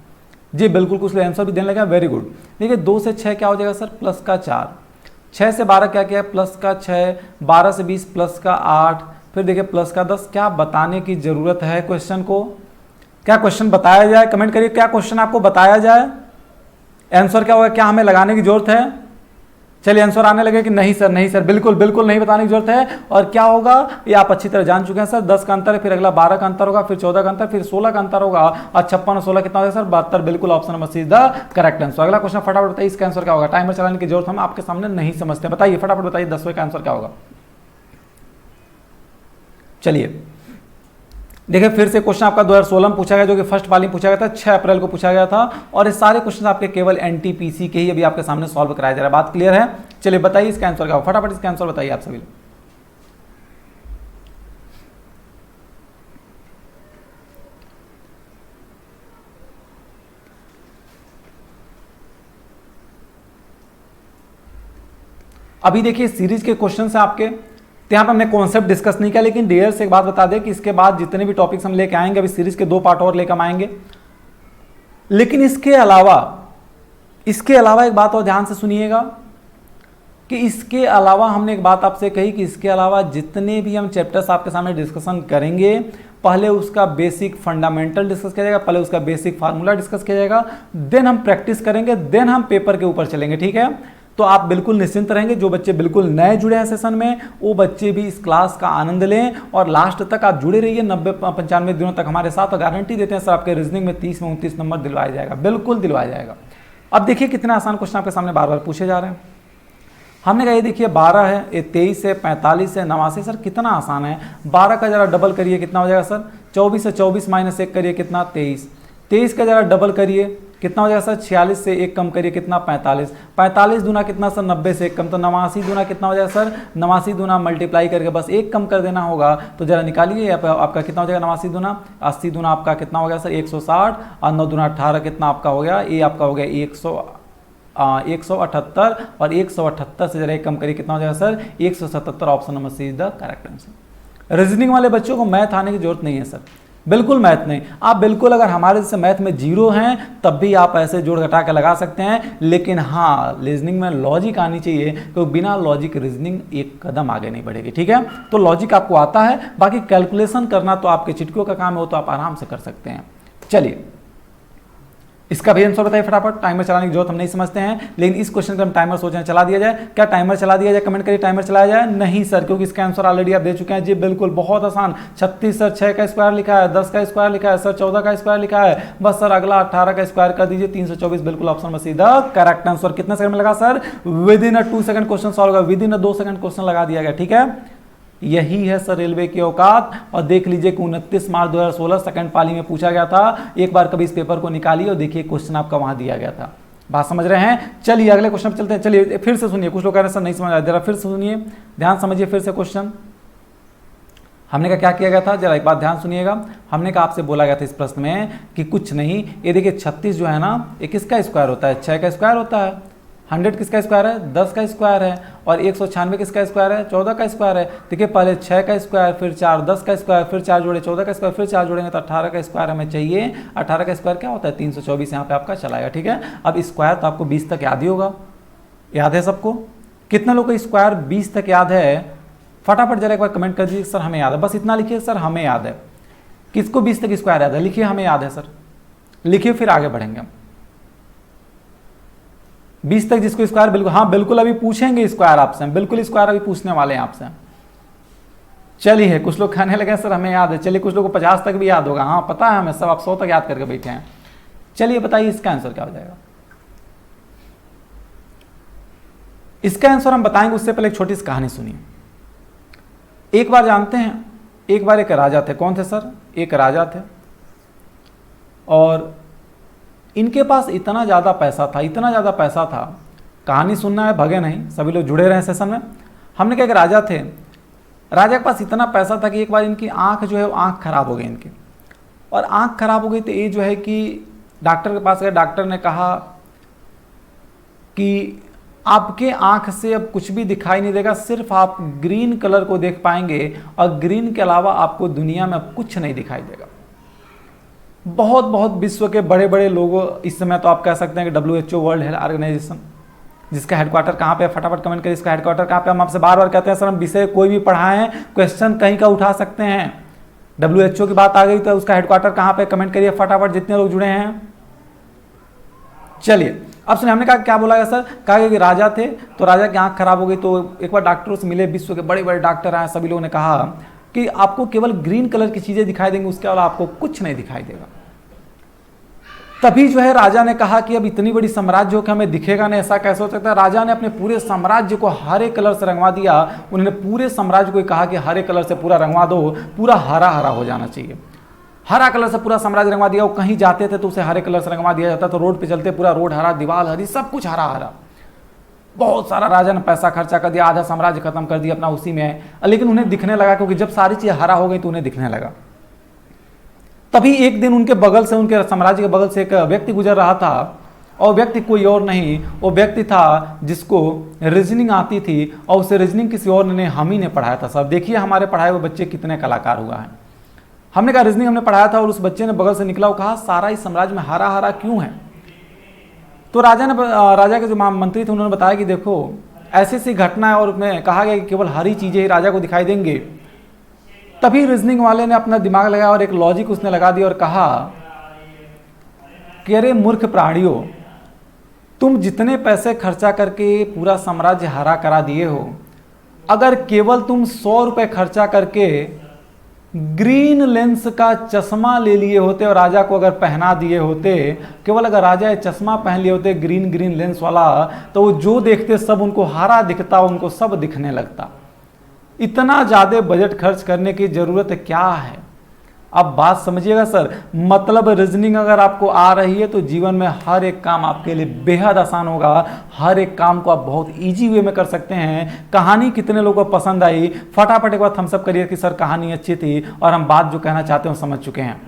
जी बिल्कुल, कुछ लोग आंसर भी देने लगे, वेरी गुड। देखिए 2 से 6 क्या हो जाएगा सर? प्लस का 4, 6 से 12 क्या किया? प्लस का 6, 12 से 20 प्लस का 8, फिर देखिए प्लस का 10। क्या बताने की जरूरत है क्वेश्चन को? क्या क्वेश्चन बताया जाए? कमेंट करिए, क्या क्वेश्चन आपको बताया जाए? आंसर क्या होगा? क्या हमें लगाने की जरूरत है? चलिए आंसर आने लगे कि नहीं सर, नहीं सर, बिल्कुल बिल्कुल नहीं बताने की जरूरत है। और क्या होगा ये आप अच्छी तरह जान चुके हैं सर। 10 का अंतर है, फिर अगला 12 का अंतर होगा, फिर 14 का अंतर, फिर 16 का अंतर होगा, और 56 और 16 कितना होगा सर? 72। बिल्कुल option number C is the correct answer. अगला क्वेश्चन फटाफट बताइए इसका आंसर क्या होगा। टाइमर चलाने की जरूरत हम आपके सामने नहीं समझते। बताइए फटाफट बताइए 10वें का आंसर क्या होगा। चलिए देखिए फिर से क्वेश्चन आपका 2016 में पूछा गया, जो कि फर्स्ट वाली में पूछा गया था, 6 अप्रैल को पूछा गया था। और ये सारे क्वेश्चन आपके केवल एनटीपीसी के ही अभी आपके सामने सॉल्व कराया जा रहा है। बात क्लियर है? चलिए बताइए इसका आंसर क्या हो, फटाफट इसका आंसर बताइए आप सभी लोग। अभी देखिए सीरीज के क्वेश्चन है आपके, तो यहाँ पे हमने कॉन्सेप्ट डिस्कस नहीं किया, लेकिन डियर से एक बात बता दें कि इसके बाद जितने भी टॉपिक्स हम लेके आएंगे, अभी सीरीज के 2 पार्ट और लेकर आएंगे। लेकिन इसके अलावा एक बात और ध्यान से सुनिएगा कि इसके अलावा हमने एक बात आपसे कही कि इसके अलावा जितने भी हम चैप्टर्स आपके सामने डिस्कशन करेंगे, पहले उसका बेसिक फंडामेंटल डिस्कस किया जाएगा, पहले उसका बेसिक फार्मूला डिस्कस किया जाएगा, देन हम प्रैक्टिस करेंगे, देन हम पेपर के ऊपर चलेंगे। ठीक है? तो आप बिल्कुल निश्चिंत रहेंगे। जो बच्चे बिल्कुल नए जुड़े हैं सेशन में, वो बच्चे भी इस क्लास का आनंद लें और लास्ट तक आप जुड़े रहिए, 90-95 दिनों तक हमारे साथ। और गारंटी देते हैं सर आपके रीजनिंग में 30 में 29 नंबर दिलवाया जाएगा, बिल्कुल दिलवाया जाएगा। अब देखिए कितना आसान क्वेश्चन आपके सामने बार बार पूछे जा रहे हैं। हमने कहा ये देखिए 12 है, ये 23 है, 45 है, 89। सर कितना आसान है। 12 का जरा डबल करिए, कितना हो जाएगा सर? 24 से 24 माइनस 1 करिए, कितना? 23। 23 का जरा डबल करिए, कितना हो जाएगा सर? 46 से 1 कम करिए, कितना? 45। 45 दूना कितना सर? 90 से 1 कम, तो 89 दूना कितना हो जाएगा सर? 89 दूना मल्टीप्लाई करके बस 1 कम कर देना होगा। तो जरा निकालिए, आपका कितना हो जाएगा? 89 दूना 80 दूना आपका कितना हो गया सर? 160। और 9 दूना 18, कितना आपका हो गया? ये आपका हो गया 178। और 178 से जरा 1 कम करिए, कितना हो जाएगा sir? 177। Option number C is the correct answer. Reasoning वाले बच्चों को मैथ आने की जरूरत नहीं है सर, बिल्कुल मैथ नहीं। आप बिल्कुल अगर हमारे जैसे मैथ में 0 हैं तब भी आप ऐसे जोड़ घटा के लगा सकते हैं, लेकिन हाँ रीजनिंग में लॉजिक आनी चाहिए, क्योंकि बिना लॉजिक रीजनिंग एक कदम आगे नहीं बढ़ेगी। ठीक है? तो लॉजिक आपको आता है, बाकी कैलकुलेशन करना तो आपके चिटकियों का काम है, वो तो आप आराम से कर सकते हैं। चलिए इसका भी आंसर बताइए फटाफट। टाइमर चलाने की जरूरत हम नहीं समझते हैं, लेकिन इस क्वेश्चन का हम टाइमर सोच रहे हैं चला दिया जाए। क्या टाइमर चला दिया जाए? कमेंट करिए टाइमर चलाया जाए। नहीं सर, क्योंकि इसका आंसर ऑलरेडी आप दे चुके हैं। जी बिल्कुल, बहुत आसान। 36 सर 6 का स्क्वायर लिखा है, 10 का स्क्वायर लिखा है सर, 14 का स्क्वायर लिखा है, बस सर अगला 18 का स्क्वायर कर दीजिए, 324। बिल्कुल ऑप्शन में सीधा करेक्ट आंसर। कितने सेकंड में लगा sir? With in 2 second question solve होगा, विद इन 2 सेकंड क्वेश्चन लगा दिया गया। ठीक है? यही है सर रेलवे की औकात। और देख लीजिए कि 29 मार्च 2016 सेकंड पाली में पूछा गया था। एक बार कभी इस पेपर को निकालिए और देखिए क्वेश्चन आपका वहां दिया गया था। बात समझ रहे हैं? चलिए अगले क्वेश्चन पर चलते हैं। चलिए फिर से सुनिए, कुछ लोग कह रहे हैं सर नहीं समझ आया, जरा फिर से सुनिए, ध्यान समझिए फिर से क्वेश्चन। हमने कहा क्या किया गया था, जरा एक बात ध्यान सुनिएगा। हमने कहा आपसे बोला गया था इस प्रश्न में कि कुछ नहीं, ये देखिए 36 जो है ना, ये किसका स्क्वायर होता है? 6 का स्क्वायर होता है। 100 किसका स्क्वायर है? 10 का स्क्वायर है। और 196 किसका स्क्वायर है? 14 का स्क्वायर है। देखिए पहले 6 का स्क्वायर, फिर 4 10 का स्क्वायर, फिर 4 जोड़े 14 का स्क्वायर, फिर 4 जोड़ेंगे तो 18 का स्क्वायर हमें चाहिए। 18 का स्क्वायर क्या होता है? 324 यहाँ पे आपका चलाएगा। ठीक है? अब स्क्वायर तो आपको 20 तक याद ही होगा, याद है सबको? कितने लोग का स्क्वायर 20 तक याद है? फटाफट जरा एक बार कमेंट कर दीजिए सर हमें याद है। बस इतना लिखिए सर हमें याद है। किसको 20 तक स्क्वायर याद है? लिखिए हमें याद है सर, लिखिए, फिर आगे बढ़ेंगे हम। 20 तक जिसको स्क्वायर, बिल्कुल हाँ बिल्कुल, अभी पूछेंगे स्क्वायर आपसे, बिल्कुल स्क्वायर अभी पूछने वाले हैं आपसे। चलिए कुछ लोग कहने लगे सर हमें याद है। चलिए कुछ लोगों को 50 तक भी याद होगा, हाँ पता है हमें सब, आप 100 तक याद करके बैठे हैं। चलिए बताइए इसका आंसर क्या हो जाएगा। इसका आंसर हम बताएंगे उससे पहले एक छोटी सी कहानी सुनिए। एक बार जानते हैं, एक बार एक राजा थे। कौन थे सर? एक राजा थे, और इनके पास इतना ज़्यादा पैसा था, इतना ज़्यादा पैसा था। कहानी सुनना है, भगे नहीं, सभी लोग जुड़े रहे सेशन में। हमने कहा एक राजा थे, राजा के पास इतना पैसा था कि एक बार इनकी आंख जो है वो आंख खराब हो गई इनकी, और आंख खराब हो गई तो ये जो है कि डॉक्टर के पास गए। डॉक्टर ने कहा कि आपके आंख से अब कुछ भी दिखाई नहीं देगा, सिर्फ आप ग्रीन कलर को देख पाएंगे, और ग्रीन के अलावा आपको दुनिया में कुछ नहीं दिखाई देगा। बहुत बहुत विश्व के बड़े बड़े लोग, इस समय तो आप कह सकते हैं कि WHO वर्ल्ड हेल्थ ऑर्गेनाइजेशन, जिसका हेडक्वार्टर कहाँ पे है, फटाफट कमेंट करिए इसका हेडक्वार्टर कहाँ पे। हम आपसे बार बार कहते हैं सर हम विषय कोई भी पढ़ाएं, क्वेश्चन कहीं का उठा सकते हैं। WHO की बात आ गई तो उसका हेडक्वार्टर कहाँ पे, कमेंट करिए फटाफट जितने लोग जुड़े हैं। चलिए अब सुनिए, हमने कहा क्या बोला गया सर? कहा कि राजा थे, तो राजा की आंख खराब हो गई, तो एक बार डॉक्टरों से मिले, विश्व के बड़े बड़े डॉक्टर आए, सभी लोगों ने कहा कि आपको केवल ग्रीन कलर की चीजें दिखाई देंगी, उसके अलावा आपको कुछ नहीं दिखाई देगा। तभी जो है राजा ने कहा कि अब इतनी बड़ी साम्राज्य को हमें दिखेगा नहीं, ऐसा कैसे हो सकता है। राजा ने अपने पूरे साम्राज्य को हरे कलर से रंगवा दिया। उन्होंने पूरे साम्राज्य को कहा कि हरे कलर से पूरा रंगवा दो, पूरा हरा हरा हो जाना चाहिए। हरा कलर से पूरा साम्राज्य रंगवा दिया। वो कहीं जाते थे तो उसे हरे कलर से रंगवा दिया जाता, तो रोड पे चलते पूरा रोड हरा, दीवार हरी, सब कुछ हरा हरा। बहुत सारा राजा ने पैसा खर्चा कर दिया, आधा साम्राज्य खत्म कर दिया अपना उसी में, लेकिन उन्हें दिखने लगा, क्योंकि जब सारी चीजें हरा हो गई तो उन्हें दिखने लगा। तभी एक दिन उनके बगल से, उनके साम्राज्य के बगल से एक व्यक्ति गुजर रहा था, और व्यक्ति कोई और नहीं, वो व्यक्ति था जिसको रीजनिंग आती थी, और उसे रीजनिंग किसी और ने, हम ही ने पढ़ाया था। सब देखिए हमारे पढ़ाए हुए बच्चे कितने कलाकार हुआ है। हमने कहा रीजनिंग हमने पढ़ाया था, और उस बच्चे ने बगल से निकला, वो कहा सारा इस साम्राज्य में हरा हरा क्यों है? तो राजा के जो मंत्री थे उन्होंने बताया कि देखो ऐसी ऐसी घटना है, और उसमें कहा गया कि केवल हरी चीजें ही राजा को दिखाई देंगे। तभी रीजनिंग वाले ने अपना दिमाग लगाया और एक लॉजिक उसने लगा दिया और कहा कि अरे मूर्ख प्राणियों, तुम जितने पैसे खर्चा करके पूरा साम्राज्य हरा करा दिए हो, अगर केवल तुम 100 रुपए खर्चा करके ग्रीन लेंस का चश्मा ले लिए होते और राजा को अगर पहना दिए होते, केवल अगर राजा ये चश्मा पहन लिए होते ग्रीन लेंस वाला, तो वो जो देखते सब उनको हरा दिखता, उनको सब दिखने लगता। इतना ज्यादा बजट खर्च करने की जरूरत क्या है? अब बात समझिएगा सर, मतलब रीजनिंग अगर आपको आ रही है तो जीवन में हर एक काम आपके लिए बेहद आसान होगा। हर एक काम को आप बहुत इजी वे में कर सकते हैं। कहानी कितने लोगों को पसंद आई? फटाफट एक बार थम्स अप करिए कि सर कहानी अच्छी थी और हम बात जो कहना चाहते हैं समझ चुके हैं।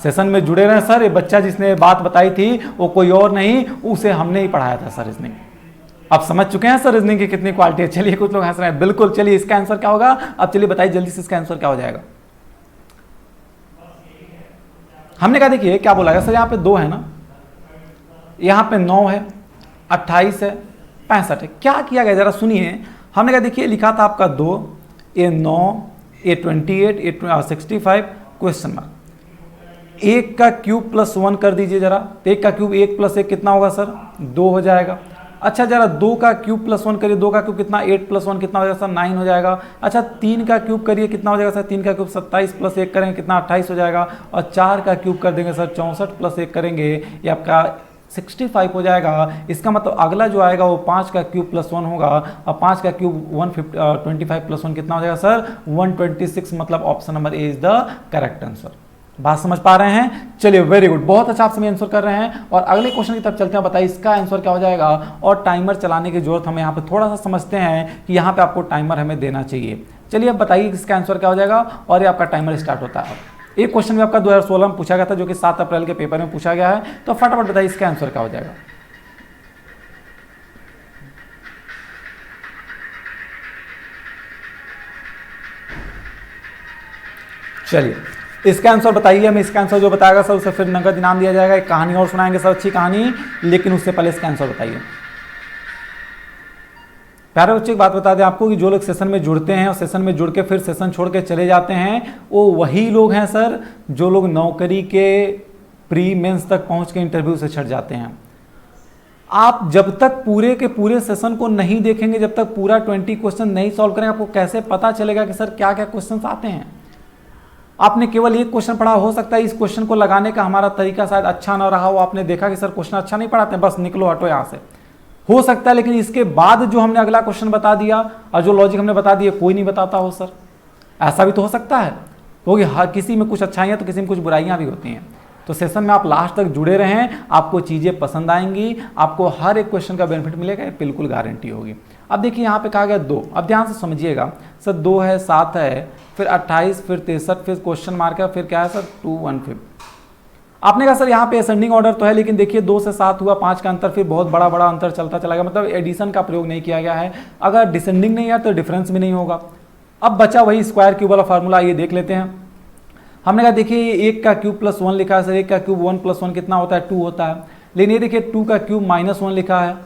सेशन में जुड़े रहे सर। ये बच्चा जिसने बात बताई थी वो कोई और नहीं, उसे हमने ही पढ़ाया था सर रीजनिंग। आप समझ चुके हैं सर रीजनिंग की कितनी क्वालिटी है। चलिए कुछ लोग हंस रहे हैं, बिल्कुल। चलिए इसका आंसर क्या होगा? अब चलिए बताइए जल्दी से, इसका आंसर क्या हो जाएगा? हमने कहा देखिए क्या बोला गया सर, यहाँ पे 2 है ना, यहाँ पे 9 है, 28 है, 65 है। क्या किया गया जरा सुनिए। हमने कहा देखिए लिखा था आपका 2, ये 9, ये 28, ये 65, क्वेश्चन मार्क। 1 का क्यूब प्लस 1 कर दीजिए जरा। 1 का क्यूब 1 प्लस 1 कितना होगा सर? 2 हो जाएगा। अच्छा जरा 2 का क्यूब प्लस 1 करिए। 2 का क्यूब कितना? 8 प्लस 1 कितना हो जाएगा सर? 9 हो जाएगा। अच्छा 3 का क्यूब करिए, कितना हो जाएगा सर? 3 का क्यूब 27 प्लस 1 करेंगे कितना? 28 हो जाएगा। और 4 का क्यूब कर देंगे सर 64 प्लस 1 करेंगे, ये आपका 65 हो जाएगा। इसका मतलब अगला जो आएगा वो 5 का क्यूब प्लस 1 होगा, और 5 का क्यूब 125 प्लस 1 कितना हो जाएगा सर? 126। मतलब option number A is the correct answer. बात समझ पा रहे हैं? चलिए वेरी गुड, बहुत अच्छा आप सभी आंसर कर रहे हैं। और अगले क्वेश्चन की तरफ चलते हैं। बताइए इसका आंसर क्या हो जाएगा? और टाइमर चलाने की जरूरत हमें यहाँ पे थोड़ा सा समझते हैं कि यहाँ पे आपको टाइमर हमें देना चाहिए। चलिए अब बताइए इसका आंसर क्या हो जाएगा, और ये आपका टाइमर स्टार्ट होता है। एक क्वेश्चन भी आपका 2016 में पूछा गया था, जो कि 7 अप्रैल के पेपर में पूछा गया है। तो फटाफट बताइए इसका आंसर क्या हो जाएगा? चलिए इसका आंसर बताइए। हमें इसका आंसर जो बताएगा सर उसे फिर नगद इनाम दिया जाएगा। एक कहानी और सुनाएंगे सर, अच्छी कहानी, लेकिन उससे पहले इसका आंसर बताइए। प्यारे बच्चे एक बात बता दें आपको कि जो लोग सेशन में जुड़ते हैं और सेशन में जुड़ के फिर सेशन छोड़ के चले जाते हैं, वो वही लोग हैं सर जो लोग नौकरी के प्री मेंस तक पहुंच के इंटरव्यू से छट जाते हैं। आप जब तक पूरे के पूरे सेशन को नहीं देखेंगे, जब तक पूरा 20 क्वेश्चन नहीं सॉल्व करेंगे, आपको कैसे पता चलेगा कि सर क्या क्या क्वेश्चन आते हैं? आपने केवल एक क्वेश्चन पढ़ा, हो सकता है इस क्वेश्चन को लगाने का हमारा तरीका शायद अच्छा ना रहा हो। आपने देखा कि सर क्वेश्चन अच्छा नहीं पढ़ाते, बस निकलो हटो यहाँ से, हो सकता है। लेकिन इसके बाद जो हमने अगला क्वेश्चन बता दिया और जो लॉजिक हमने बता दिया कोई नहीं बताता हो सर, ऐसा भी तो हो सकता है। क्योंकि हर किसी में कुछ अच्छाइयाँ तो किसी में कुछ बुराइयाँ भी होती हैं। तो सेशन में आप लास्ट तक जुड़े रहें, आपको चीज़ें पसंद आएंगी, आपको हर एक क्वेश्चन का बेनिफिट मिलेगा, बिल्कुल गारंटी होगी। अब देखिए यहाँ पे कहा गया 2, अब ध्यान से समझिएगा सर। 2 है, 7 है, फिर 28, फिर 63, फिर क्वेश्चन मार्क है, फिर क्या है सर? 215। आपने कहा सर यहाँ पे असेंडिंग ऑर्डर तो है, लेकिन देखिए 2 से 7 हुआ, 5 का अंतर, फिर बहुत बड़ा बड़ा अंतर चलता चला गया, मतलब एडिशन का प्रयोग नहीं किया गया है। अगर डिसेंडिंग नहीं है तो डिफरेंस भी नहीं होगा। अब बचा वही स्क्वायर क्यूब वाला फार्मूला, ये देख लेते हैं। हमने कहा देखिए 1 का क्यूब प्लस 1 लिखा है सर, 1 का क्यूब 1 प्लस 1 कितना होता है? 2 होता है। लेकिन ये देखिए 2 का क्यूब माइनस 1 लिखा है,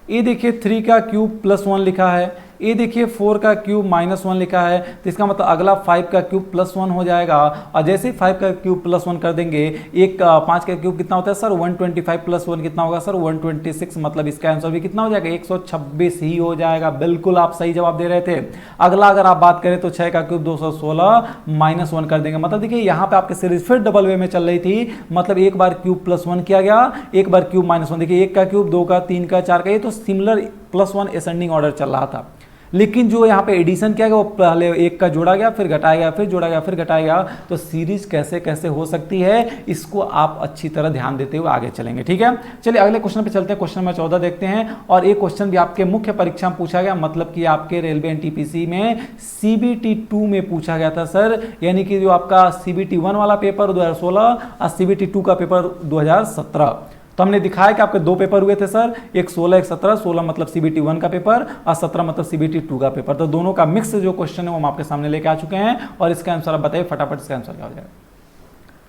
ये देखिए 3 का क्यूब प्लस 1 लिखा है, ये देखिए 4 का क्यूब माइनस 1 लिखा है। तो इसका मतलब अगला 5 का क्यूब प्लस 1 हो जाएगा। और जैसे ही 5 का क्यूब प्लस 1 कर देंगे, 5 का क्यूब कितना होता है सर? 125 प्लस 1 कितना होगा सर? 126। मतलब इसका आंसर भी कितना हो जाएगा? 126 ही हो जाएगा। बिल्कुल आप सही जवाब दे रहे थे। अगला अगर आप बात करें तो 6 का क्यूब 216 माइनस 1 कर देंगे। मतलब देखिए यहाँ पे आपकी सीरीज फिर डबल वे में चल रही थी। मतलब एक बार क्यूब प्लस 1 किया गया, एक बार क्यूब माइनस 1। देखिए 1 का क्यूब, 2 का, 3 का, 4 का, ये तो सिमिलर प्लस 1 असेंडिंग ऑर्डर चल रहा था। लेकिन जो यहाँ पे एडिशन किया गया वो पहले एक का जोड़ा गया, फिर घटाया गया, फिर जोड़ा गया, फिर घटाया गया। तो सीरीज कैसे कैसे हो सकती है, इसको आप अच्छी तरह ध्यान देते हुए आगे चलेंगे। ठीक है, चलिए अगले क्वेश्चन पे चलते हैं। क्वेश्चन नंबर 14 देखते हैं। और एक क्वेश्चन भी आपके मुख्य परीक्षा में पूछा गया, मतलब कि आपके रेलवे एनटीपीसी में CBT 2 में पूछा गया था सर। यानी कि जो आपका CBT 1 वाला पेपर 2016 और CBT 2 का पेपर 2017। तो हमने दिखाया कि आपके दो पेपर हुए थे सर, एक 16 एक 17। 16 मतलब CBT 1 का पेपर और 17 मतलब CBT 2 का पेपर। तो दोनों का मिक्स जो क्वेश्चन है वो हम आपके सामने लेके आ चुके हैं। और इसका आंसर आप बताइए फटाफट, इसका आंसर क्या हो जाएगा।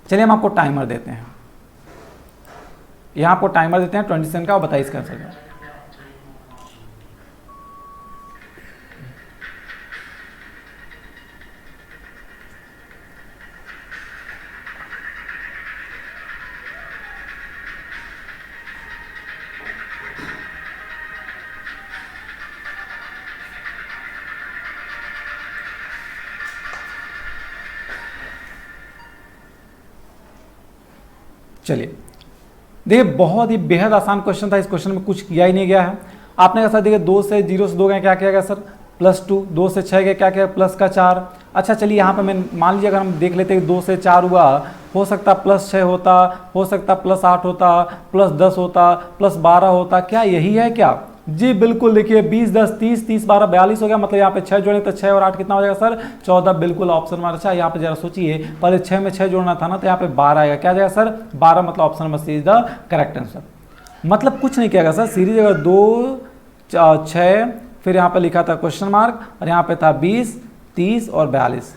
चलिए हम आपको टाइमर देते हैं, यहां आपको टाइमर देते हैं 20 सेकंड का, और बताइए इसका आंसर क्या। चलिए देखिए, बहुत ही बेहद आसान क्वेश्चन था। इस क्वेश्चन में कुछ किया ही नहीं गया है। आपने कहा सर देखिए 2 से 0 से 2 गए, क्या किया गया सर +2। 2 से 6 गए, क्या किया प्लस का 4। अच्छा चलिए यहाँ पे मैं मान लीजिए अगर हम देख लेते हैं 2 से 4 हुआ, हो सकता +6 होता, हो सकता +8 होता, +10 होता, +12 होता। क्या यही है क्या? जी बिल्कुल। देखिए 20 10 30 30 12 42 हो गया। मतलब यहाँ पे 6 जोड़े तो 6 और 8 कितना हो जाएगा सर 14। बिल्कुल ऑप्शन नंबर। अच्छा यहाँ पे जरा सोचिए, पहले 6 में 6 जोड़ना था ना, तो यहाँ पे 12 आएगा। क्या जाएगा सर 12, मतलब option number C is the correct answer. मतलब कुछ नहीं किया गया सर, सीरीज अगर 2 6, फिर यहाँ पे लिखा था क्वेश्चन मार्क, और यहाँ पे था 20 30 और 42।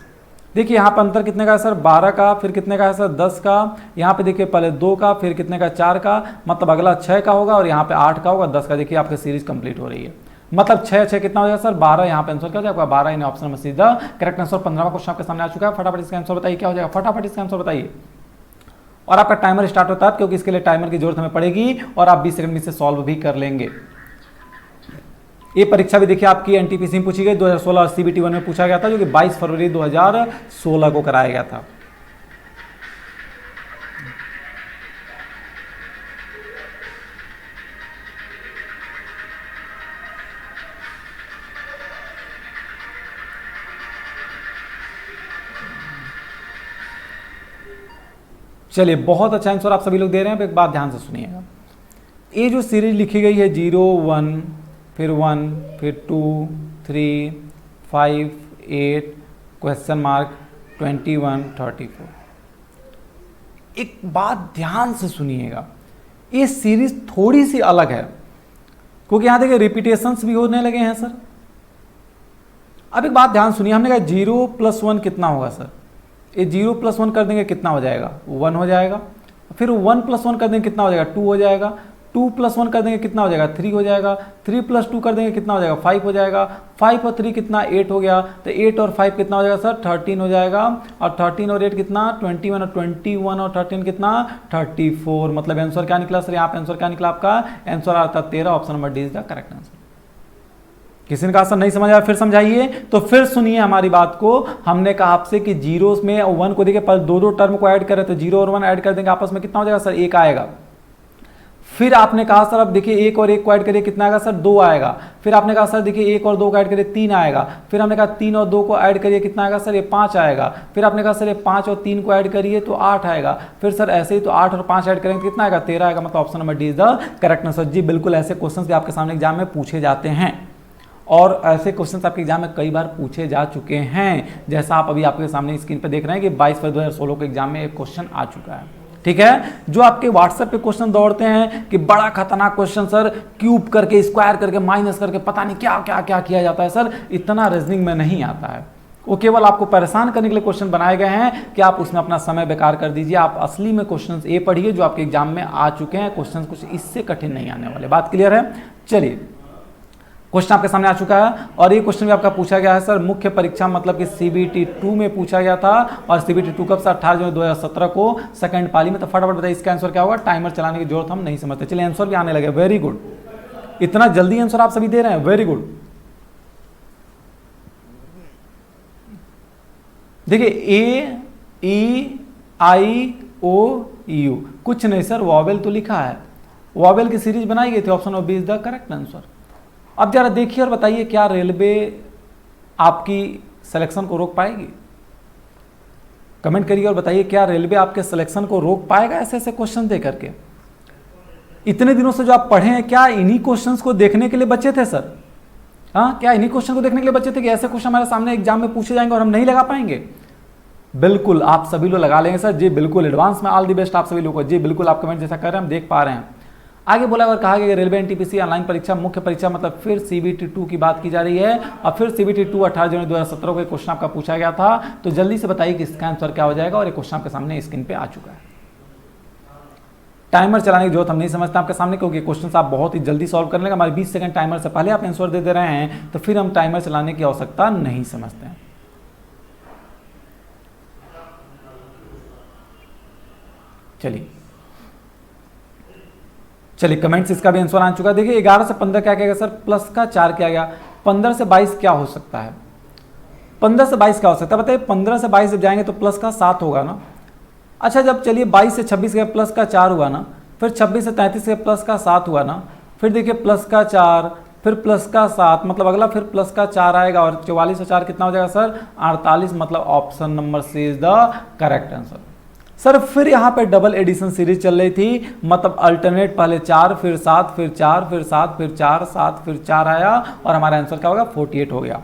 देखिए यहाँ पे अंतर कितने का है सर 12 का, फिर कितने का है सर 10 का। यहाँ पे देखिए पहले 2 का, फिर कितने का 4 का, मतलब अगला 6 का होगा, और यहाँ पे 8 का होगा, 10 का। देखिए आपकी सीरीज कंप्लीट हो रही है। मतलब 6 6 कितना हो जाएगा सर 12। यहाँ पे आंसर क्या हो जाएगा 12, इन ऑप्शन में सीधा करेक्ट आंसर। 15वां क्वेश्चन आपके सामने आ चुका है। फटाफट इसका आंसर बताइए क्या हो जाएगा, फटाफट इसका आंसर बताइए। और आपका टाइमर स्टार्ट होता है, क्योंकि इसके लिए टाइमर की जरूरत हमें पड़ेगी, और आप 20 सेकंड में इसे सॉल्व भी कर लेंगे। ये परीक्षा भी देखिए आपकी एनटीपीसी में पूछी गई 2016 और CBT 1 में पूछा गया था, जो कि 22 फरवरी 2016 को कराया गया था। चलिए बहुत अच्छा आंसर आप सभी लोग दे रहे हैं। एक बात ध्यान से सुनिएगा, ये जो सीरीज लिखी गई है 0 1 फिर 1 फिर 2 3 5 8 क्वेश्चन मार्क 21 34, एक बात ध्यान से सुनिएगा, ये सीरीज थोड़ी सी अलग है, क्योंकि यहां देखिए रिपीटेशंस भी होने लगे हैं सर। अब एक बात ध्यान सुनिए, हमने कहा 0 + 1 कितना होगा सर, ये 0 + 1 कर देंगे कितना हो जाएगा 1 हो जाएगा। फिर 1 + 1 कर देंगे कितना हो जाएगा 2 हो जाएगा। 2 + 1 कर देंगे कितना हो जाएगा 3 हो जाएगा। 3 + 2 कर देंगे कितना हो जाएगा 5 हो जाएगा। 5 और 3 कितना 8 हो गया। तो 8 और 5 कितना हो जाएगा सर 13 हो जाएगा। और 13 और 8 कितना 21, और 21 और 13 कितना 34। मतलब आंसर क्या निकला सर, यहाँ पे आंसर क्या निकला आपका, आंसर आता 13, option number D is the correct answer. किसी ने कहा सर नहीं समझ आया, फिर समझाइए। तो फिर सुनिए हमारी बात को। हमने कहा आपसे कि जीरो में 1 को देखिए पर दो टर्म को ऐड करें, तो 0 और 1 ऐड कर देंगे आपस में कितना हो जाएगा सर 1 आएगा। फिर आपने कहा सर अब देखिए 1 और 1 को ऐड करिए कितना आएगा सर 2 आएगा। फिर आपने कहा सर देखिए 1 और 2 को ऐड करिए 3 आएगा। फिर हमने कहा 3 और 2 को ऐड करिए कितना आएगा सर ये 5 आएगा। फिर आपने कहा सर ये 5 और 3 को ऐड करिए तो 8 आएगा। फिर सर ऐसे ही तो 8 और 5 ऐड करेंगे तो कितना आएगा 13 आएगा। मतलब option number D is the correct answer. जी बिल्कुल, ऐसे क्वेश्चन भी आपके सामने एग्जाम में पूछे जाते हैं, और ऐसे क्वेश्चंस आपके एग्जाम में कई बार पूछे जा चुके हैं। जैसा आप अभी आपके सामने स्क्रीन पर देख रहे हैं कि 22 फरवरी 2016 के एग्जाम में एक क्वेश्चन आ चुका है। ठीक है, जो आपके व्हाट्सएप पे क्वेश्चन दौड़ते हैं कि बड़ा खतरनाक क्वेश्चन सर, क्यूब करके स्क्वायर करके माइनस करके पता नहीं क्या क्या क्या किया जाता है सर, इतना रीजनिंग में नहीं आता है। वो केवल आपको परेशान करने के लिए क्वेश्चन बनाए गए हैं कि आप उसमें अपना समय बेकार कर दीजिए। आप असली में क्वेश्चन ये पढ़िए जो आपके एग्जाम में आ चुके हैं। क्वेश्चन कुछ इससे कठिन नहीं आने वाले। बात क्लियर है। चलिए क्वेश्चन आपके सामने आ चुका है, और ये क्वेश्चन भी आपका पूछा गया है सर मुख्य परीक्षा मतलब कि CBT 2 में पूछा गया था। और CBT 2 कब से 18 जनवरी 2017 को सेकंड पाली में। तो फटाफट बताइए इसका आंसर क्या होगा। टाइमर चलाने की जरूरत हम नहीं समझते। चलिए आंसर भी आने लगे। वेरी गुड, इतना जल्दी आंसर आप सभी दे रहे हैं, वेरी गुड। देखिए A-E-I-O-U कुछ नहीं सर, वॉवेल तो लिखा है, वॉवेल की सीरीज बनाई गई थी। Option of B is the correct answer. अब जरा देखिए और बताइए, क्या रेलवे आपकी सिलेक्शन को रोक पाएगी? कमेंट करिए और बताइए, क्या रेलवे आपके सिलेक्शन को रोक पाएगा ऐसे ऐसे क्वेश्चन दे करके? इतने दिनों से जो आप पढ़े हैं, क्या इन्हीं क्वेश्चंस को देखने के लिए बचे थे सर? हाँ, क्या इन्हीं क्वेश्चन को देखने के लिए बचे थे कि ऐसे क्वेश्चन हमारे सामने एग्जाम में पूछे जाएंगे और हम नहीं लगा पाएंगे? बिल्कुल आप सभी लोग लगा लेंगे सर जी, बिल्कुल। एडवांस में ऑल दी बेस्ट आप सभी लोगों को जी, बिल्कुल। आप कमेंट जैसा कर रहे हैं हम देख पा रहे हैं। आगे बोला और कहा गया कि रेलवे एनटीपीसी ऑनलाइन परीक्षा मुख्य परीक्षा मतलब फिर सीबीटी 2 की बात की जा रही है, और फिर सीबीटी 2 18 जनवरी 2017 को क्वेश्चन आपका पूछा गया था। तो जल्दी से बताइए कि इसका आंसर क्या हो जाएगा, और ये क्वेश्चन आपके सामने स्क्रीन पे आ चुका है। टाइमर चलाने की जरूरत हम नहीं समझते आपके सामने, क्योंकि क्वेश्चन आप बहुत ही जल्दी सॉल्व कर लेंगे। हमारे 20 सेकंड टाइमर से पहले आप आंसर दे दे रहे हैं, तो फिर हम टाइमर चलाने की आवश्यकता नहीं समझते हैं। चलिए कमेंट्स इसका भी आंसर आ चुका है। देखिए 11 से 15 क्या कहेगा सर? प्लस का 4 क्या गया? 15 से 22 क्या हो सकता है? 15 से 22 क्या हो सकता है बताइए? 15 से 22 जब जाएंगे तो प्लस का 7 होगा ना। अच्छा, जब चलिए 22 से 26 गया प्लस का 4 हुआ ना, फिर 26 से 33 के प्लस का 7 हुआ ना, फिर देखिए प्लस का 4, फिर प्लस का 7, मतलब अगला फिर प्लस का 4 आएगा, और 44 से 4 कितना हो जाएगा सर? 48, मतलब option number C is the correct answer. Sir फिर यहाँ पे डबल एडिशन सीरीज चल रही थी, मतलब अल्टरनेट पहले 4 फिर 7 फिर 4 फिर 7 फिर 4 7 फिर 4 आया, और हमारा आंसर क्या होगा? 48 हो गया।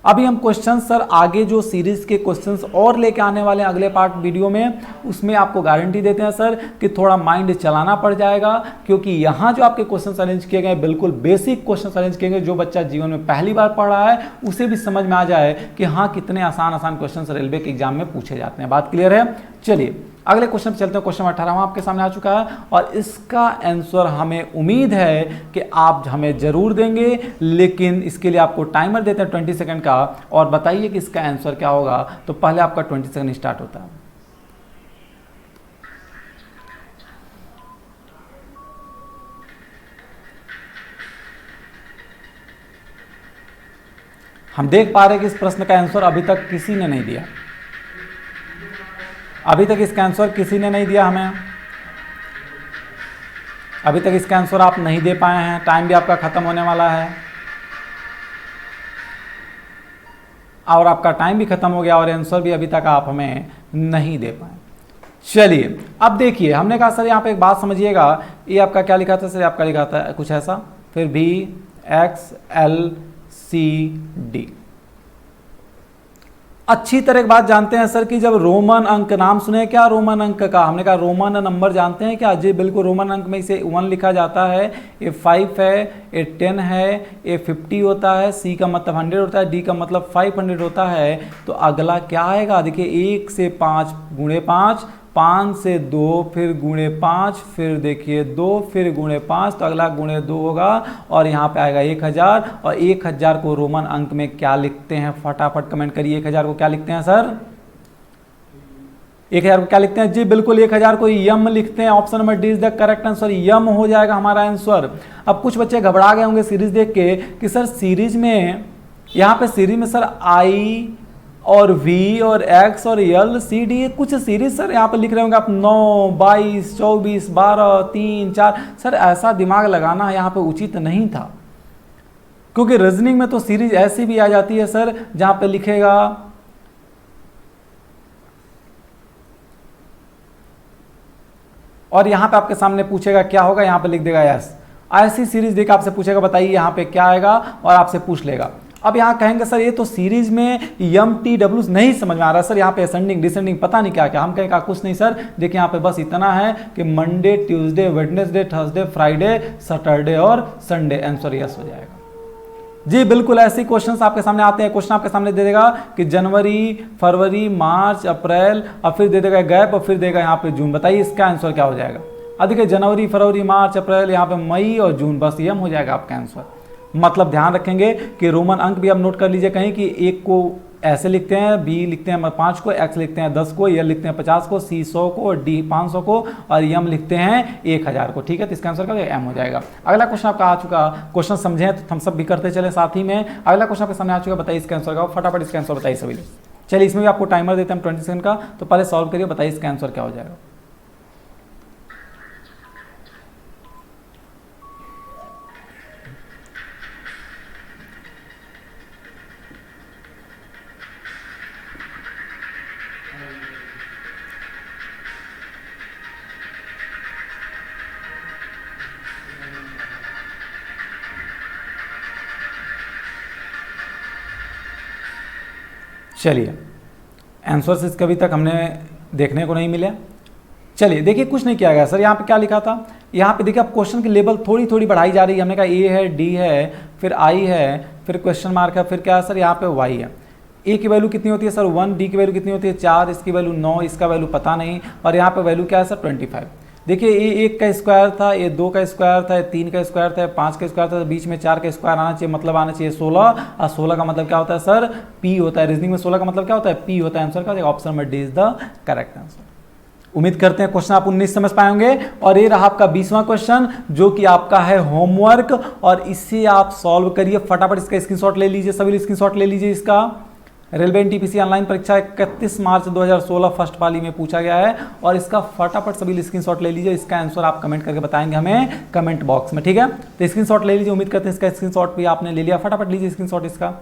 अभी हम क्वेश्चन सर आगे जो सीरीज के क्वेश्चंस और लेके आने वाले हैं अगले पार्ट वीडियो में, उसमें आपको गारंटी देते हैं सर कि थोड़ा माइंड चलाना पड़ जाएगा, क्योंकि यहाँ जो आपके क्वेश्चन अरेंज किए गए बिल्कुल बेसिक क्वेश्चन अरेंज किए गए। जो बच्चा जीवन में पहली बार पढ़ रहा है उसे भी समझ में आ जाए कि हाँ कितने आसान आसान क्वेश्चन रेलवे के एग्जाम में पूछे जाते हैं। बात क्लियर है? चलिए अगले क्वेश्चन पे चलते हैं। क्वेश्चन 18वां आपके सामने आ चुका है, और इसका आंसर हमें उम्मीद है कि आप हमें जरूर देंगे, लेकिन इसके लिए आपको टाइमर देते हैं 20 सेकंड का, और बताइए कि इसका आंसर क्या होगा। तो पहले आपका 20 सेकंड स्टार्ट होता है। हम देख पा रहे हैं कि इस प्रश्न का आंसर अभी तक किसी ने नहीं दिया। अभी तक इसका आंसर किसी ने नहीं दिया हमें। अभी तक इसका आंसर आप नहीं दे पाए हैं। टाइम भी आपका खत्म होने वाला है, और आपका टाइम भी खत्म हो गया, और आंसर भी अभी तक आप हमें नहीं दे पाए। चलिए अब देखिए, हमने कहा सर यहाँ पे एक बात समझिएगा, ये आपका क्या लिखा था सर? आपका लिखा था कुछ ऐसा, फिर भी XLCD। अच्छी तरह की बात जानते हैं सर कि जब रोमन अंक, नाम सुने क्या रोमन अंक का? हमने कहा रोमन नंबर जानते हैं क्या? जी बिल्कुल, रोमन अंक में इसे 1 लिखा जाता है, ए 5 है, ए 10 है, ए 50 होता है, सी का मतलब 100 होता है, डी का मतलब 500 होता है। तो अगला क्या आएगा? देखिए 1 से 5 गुणे 5, 5 से 2 फिर गुणे 5, फिर देखिए 2 फिर गुणे 5, तो अगला गुणे 2 होगा, और यहाँ पे आएगा 1000। और 1000 को रोमन अंक में क्या लिखते हैं? फटाफट कमेंट करिए, 1000 को क्या लिखते हैं सर? 1000 को क्या लिखते हैं? जी बिल्कुल, 1000 को यम लिखते हैं। Option number D is the correct answer, Yama हो जाएगा हमारा आंसर। अब कुछ बच्चे घबरा गए होंगे सीरीज देख के कि सर सीरीज में, यहाँ पे सीरीज में सर आई और V और X और L C D कुछ सीरीज सर यहाँ पे लिख रहे होंगे आप 9 22 24 12 3 4। सर ऐसा दिमाग लगाना यहाँ पे उचित नहीं था, क्योंकि रीजनिंग में तो सीरीज ऐसी भी आ जाती है सर जहाँ पे लिखेगा और यहाँ पे आपके सामने पूछेगा क्या होगा, यहाँ पे लिख देगा यस। ऐसी सीरीज देख आपसे पूछेगा बताइए यहाँ पे क्या आएगा, और आपसे पूछ लेगा। अब यहाँ कहेंगे सर ये तो सीरीज में यम टी डब्ल्यू नहीं समझ में आ रहा सर, यहाँ पे असेंडिंग डिसेंडिंग पता नहीं क्या क्या। हम कहेंगे कुछ नहीं सर, देखिए यहाँ पे बस इतना है कि Monday Tuesday Wednesday Thursday Friday Saturday और संडे। आंसर यस हो जाएगा। जी बिल्कुल, ऐसे क्वेश्चंस आपके सामने आते हैं। क्वेश्चन आपके सामने दे देगा कि जनवरी फरवरी मार्च अप्रैल, और फिर दे देगा गैप, और फिर देगा यहाँ पे जून। बताइए इसका आंसर क्या हो जाएगा? अब देखिए जनवरी फरवरी मार्च अप्रैल, यहाँ पे मई और जून, बस यम हो जाएगा आपका आंसर। मतलब ध्यान रखेंगे कि रोमन अंक भी आप नोट कर लीजिए कहीं, कि एक को ऐसे लिखते हैं, बी लिखते हैं 5 को, एक्स लिखते हैं 10 को, एल लिखते हैं 50 को, सी 100 को, और डी 500 को, और यम लिखते हैं 1000 को। ठीक है, तो इसका आंसर क्या एम हो जाएगा। अगला क्वेश्चन आपका आ चुका, क्वेश्चन समझें तो हम सब भी करते चले साथ ही में। अगला क्वेश्चन आपके सामने आ चुका, बताइए इसका आंसर क्या? फटाफट इसका आंसर बताइए सभी लोग। चलिए इसमें भी आपको टाइमर देते हैं 20 सेकंड का, तो पहले सॉल्व करिए, बताइए इसका आंसर क्या हो जाएगा। चलिए, आंसर्स इसके अभी तक हमने देखने को नहीं मिले। चलिए देखिए, कुछ नहीं किया गया सर। यहाँ पे क्या लिखा था, यहाँ पे देखिए आप क्वेश्चन की लेवल थोड़ी थोड़ी बढ़ाई जा रही है। हमने कहा ए है, डी है, फिर आई है, फिर क्वेश्चन मार्क है, फिर क्या है सर, यहाँ पे वाई है। ए की वैल्यू कितनी होती है सर 1, डी की वैल्यू कितनी होती है 4, इसकी वैल्यू 9, इसका वैल्यू पता नहीं, और यहाँ पे वैल्यू क्या है सर 25। देखिए ए 1 का स्क्वायर था, ए 2 का स्क्वायर था, ए 3 का स्क्वायर था, 5 का स्क्वायर था, तो बीच में 4 का स्क्वायर आना चाहिए, मतलब आना चाहिए 16, और 16 का मतलब क्या होता है सर पी होता है। रीजनिंग में 16 का मतलब क्या होता है पी होता है आंसर का। Option number D is the correct answer. उम्मीद करते हैं क्वेश्चन आप 19 समझ पाएंगे। और ये रहा आपका 20वां क्वेश्चन, जो कि आपका है होमवर्क, और इसे आप सॉल्व करिए फटाफट। इसका स्क्रीनशॉट ले लीजिए, सभी स्क्रीनशॉट ले लीजिए इसका। रेलवे एनटीपीसी ऑनलाइन परीक्षा 31 मार्च 2016 फर्स्ट पाली में पूछा गया है, और इसका फटाफट सभी स्क्रीनशॉट ले लीजिए। इसका आंसर आप कमेंट करके बताएंगे हमें कमेंट बॉक्स में, ठीक है। तो स्क्रीनशॉट ले लीजिए। उम्मीद करते हैं इसका स्क्रीनशॉट भी आपने ले लिया। फटाफट लीजिए स्क्रीनशॉट, इसका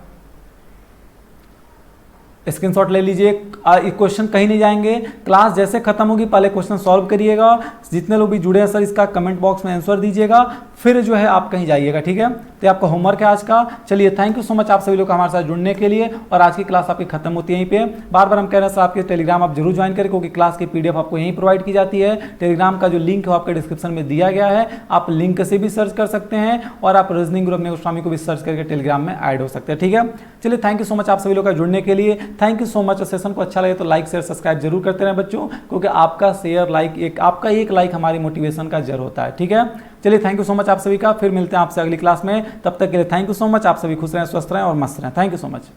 स्क्रीनशॉट ले लीजिए। क्वेश्चन कहीं नहीं जाएंगे, क्लास जैसे खत्म होगी पहले क्वेश्चन सॉल्व करिएगा। जितने लोग भी जुड़े हैं सर, इसका कमेंट बॉक्स में आंसर दीजिएगा, फिर जो है आप कहीं जाइएगा, ठीक है। तो आपका होमवर्क है आज का। चलिए, थैंक यू सो मच आप सभी लोग हमारे साथ जुड़ने के लिए। और आज की क्लास आपकी खत्म होती है यहीं पे। बार बार हम कह रहे हैं सर, आपके टेलीग्राम आप जरूर ज्वाइन करें, क्योंकि क्लास की पीडीएफ आपको यहीं प्रोवाइड की जाती है। टेलीग्राम का जो लिंक है वो आपके डिस्क्रिप्शन में दिया गया है, आप लिंक से भी सर्च कर सकते हैं, और आप रीजनिंग ग्रुप में गोस्वामी को भी सर्च करके टेलीग्राम में ऐड हो सकते हैं, ठीक है। चलिए, थैंक यू सो मच आप सभी लोग का जुड़ने के लिए। Thank you so much. Session को अच्छा लगे तो लाइक शेयर सब्सक्राइब जरूर करते रहें बच्चों, क्योंकि आपका शेयर लाइक आपका एक लाइक हमारी मोटिवेशन का जर होता है, ठीक है। चलिए, थैंक यू सो मच आप सभी का। फिर मिलते हैं आपसे अगली क्लास में। तब तक के लिए थैंक यू सो मच। आप सभी खुश रहें, स्वस्थ रहें और मस्त रहें। Thank you so much.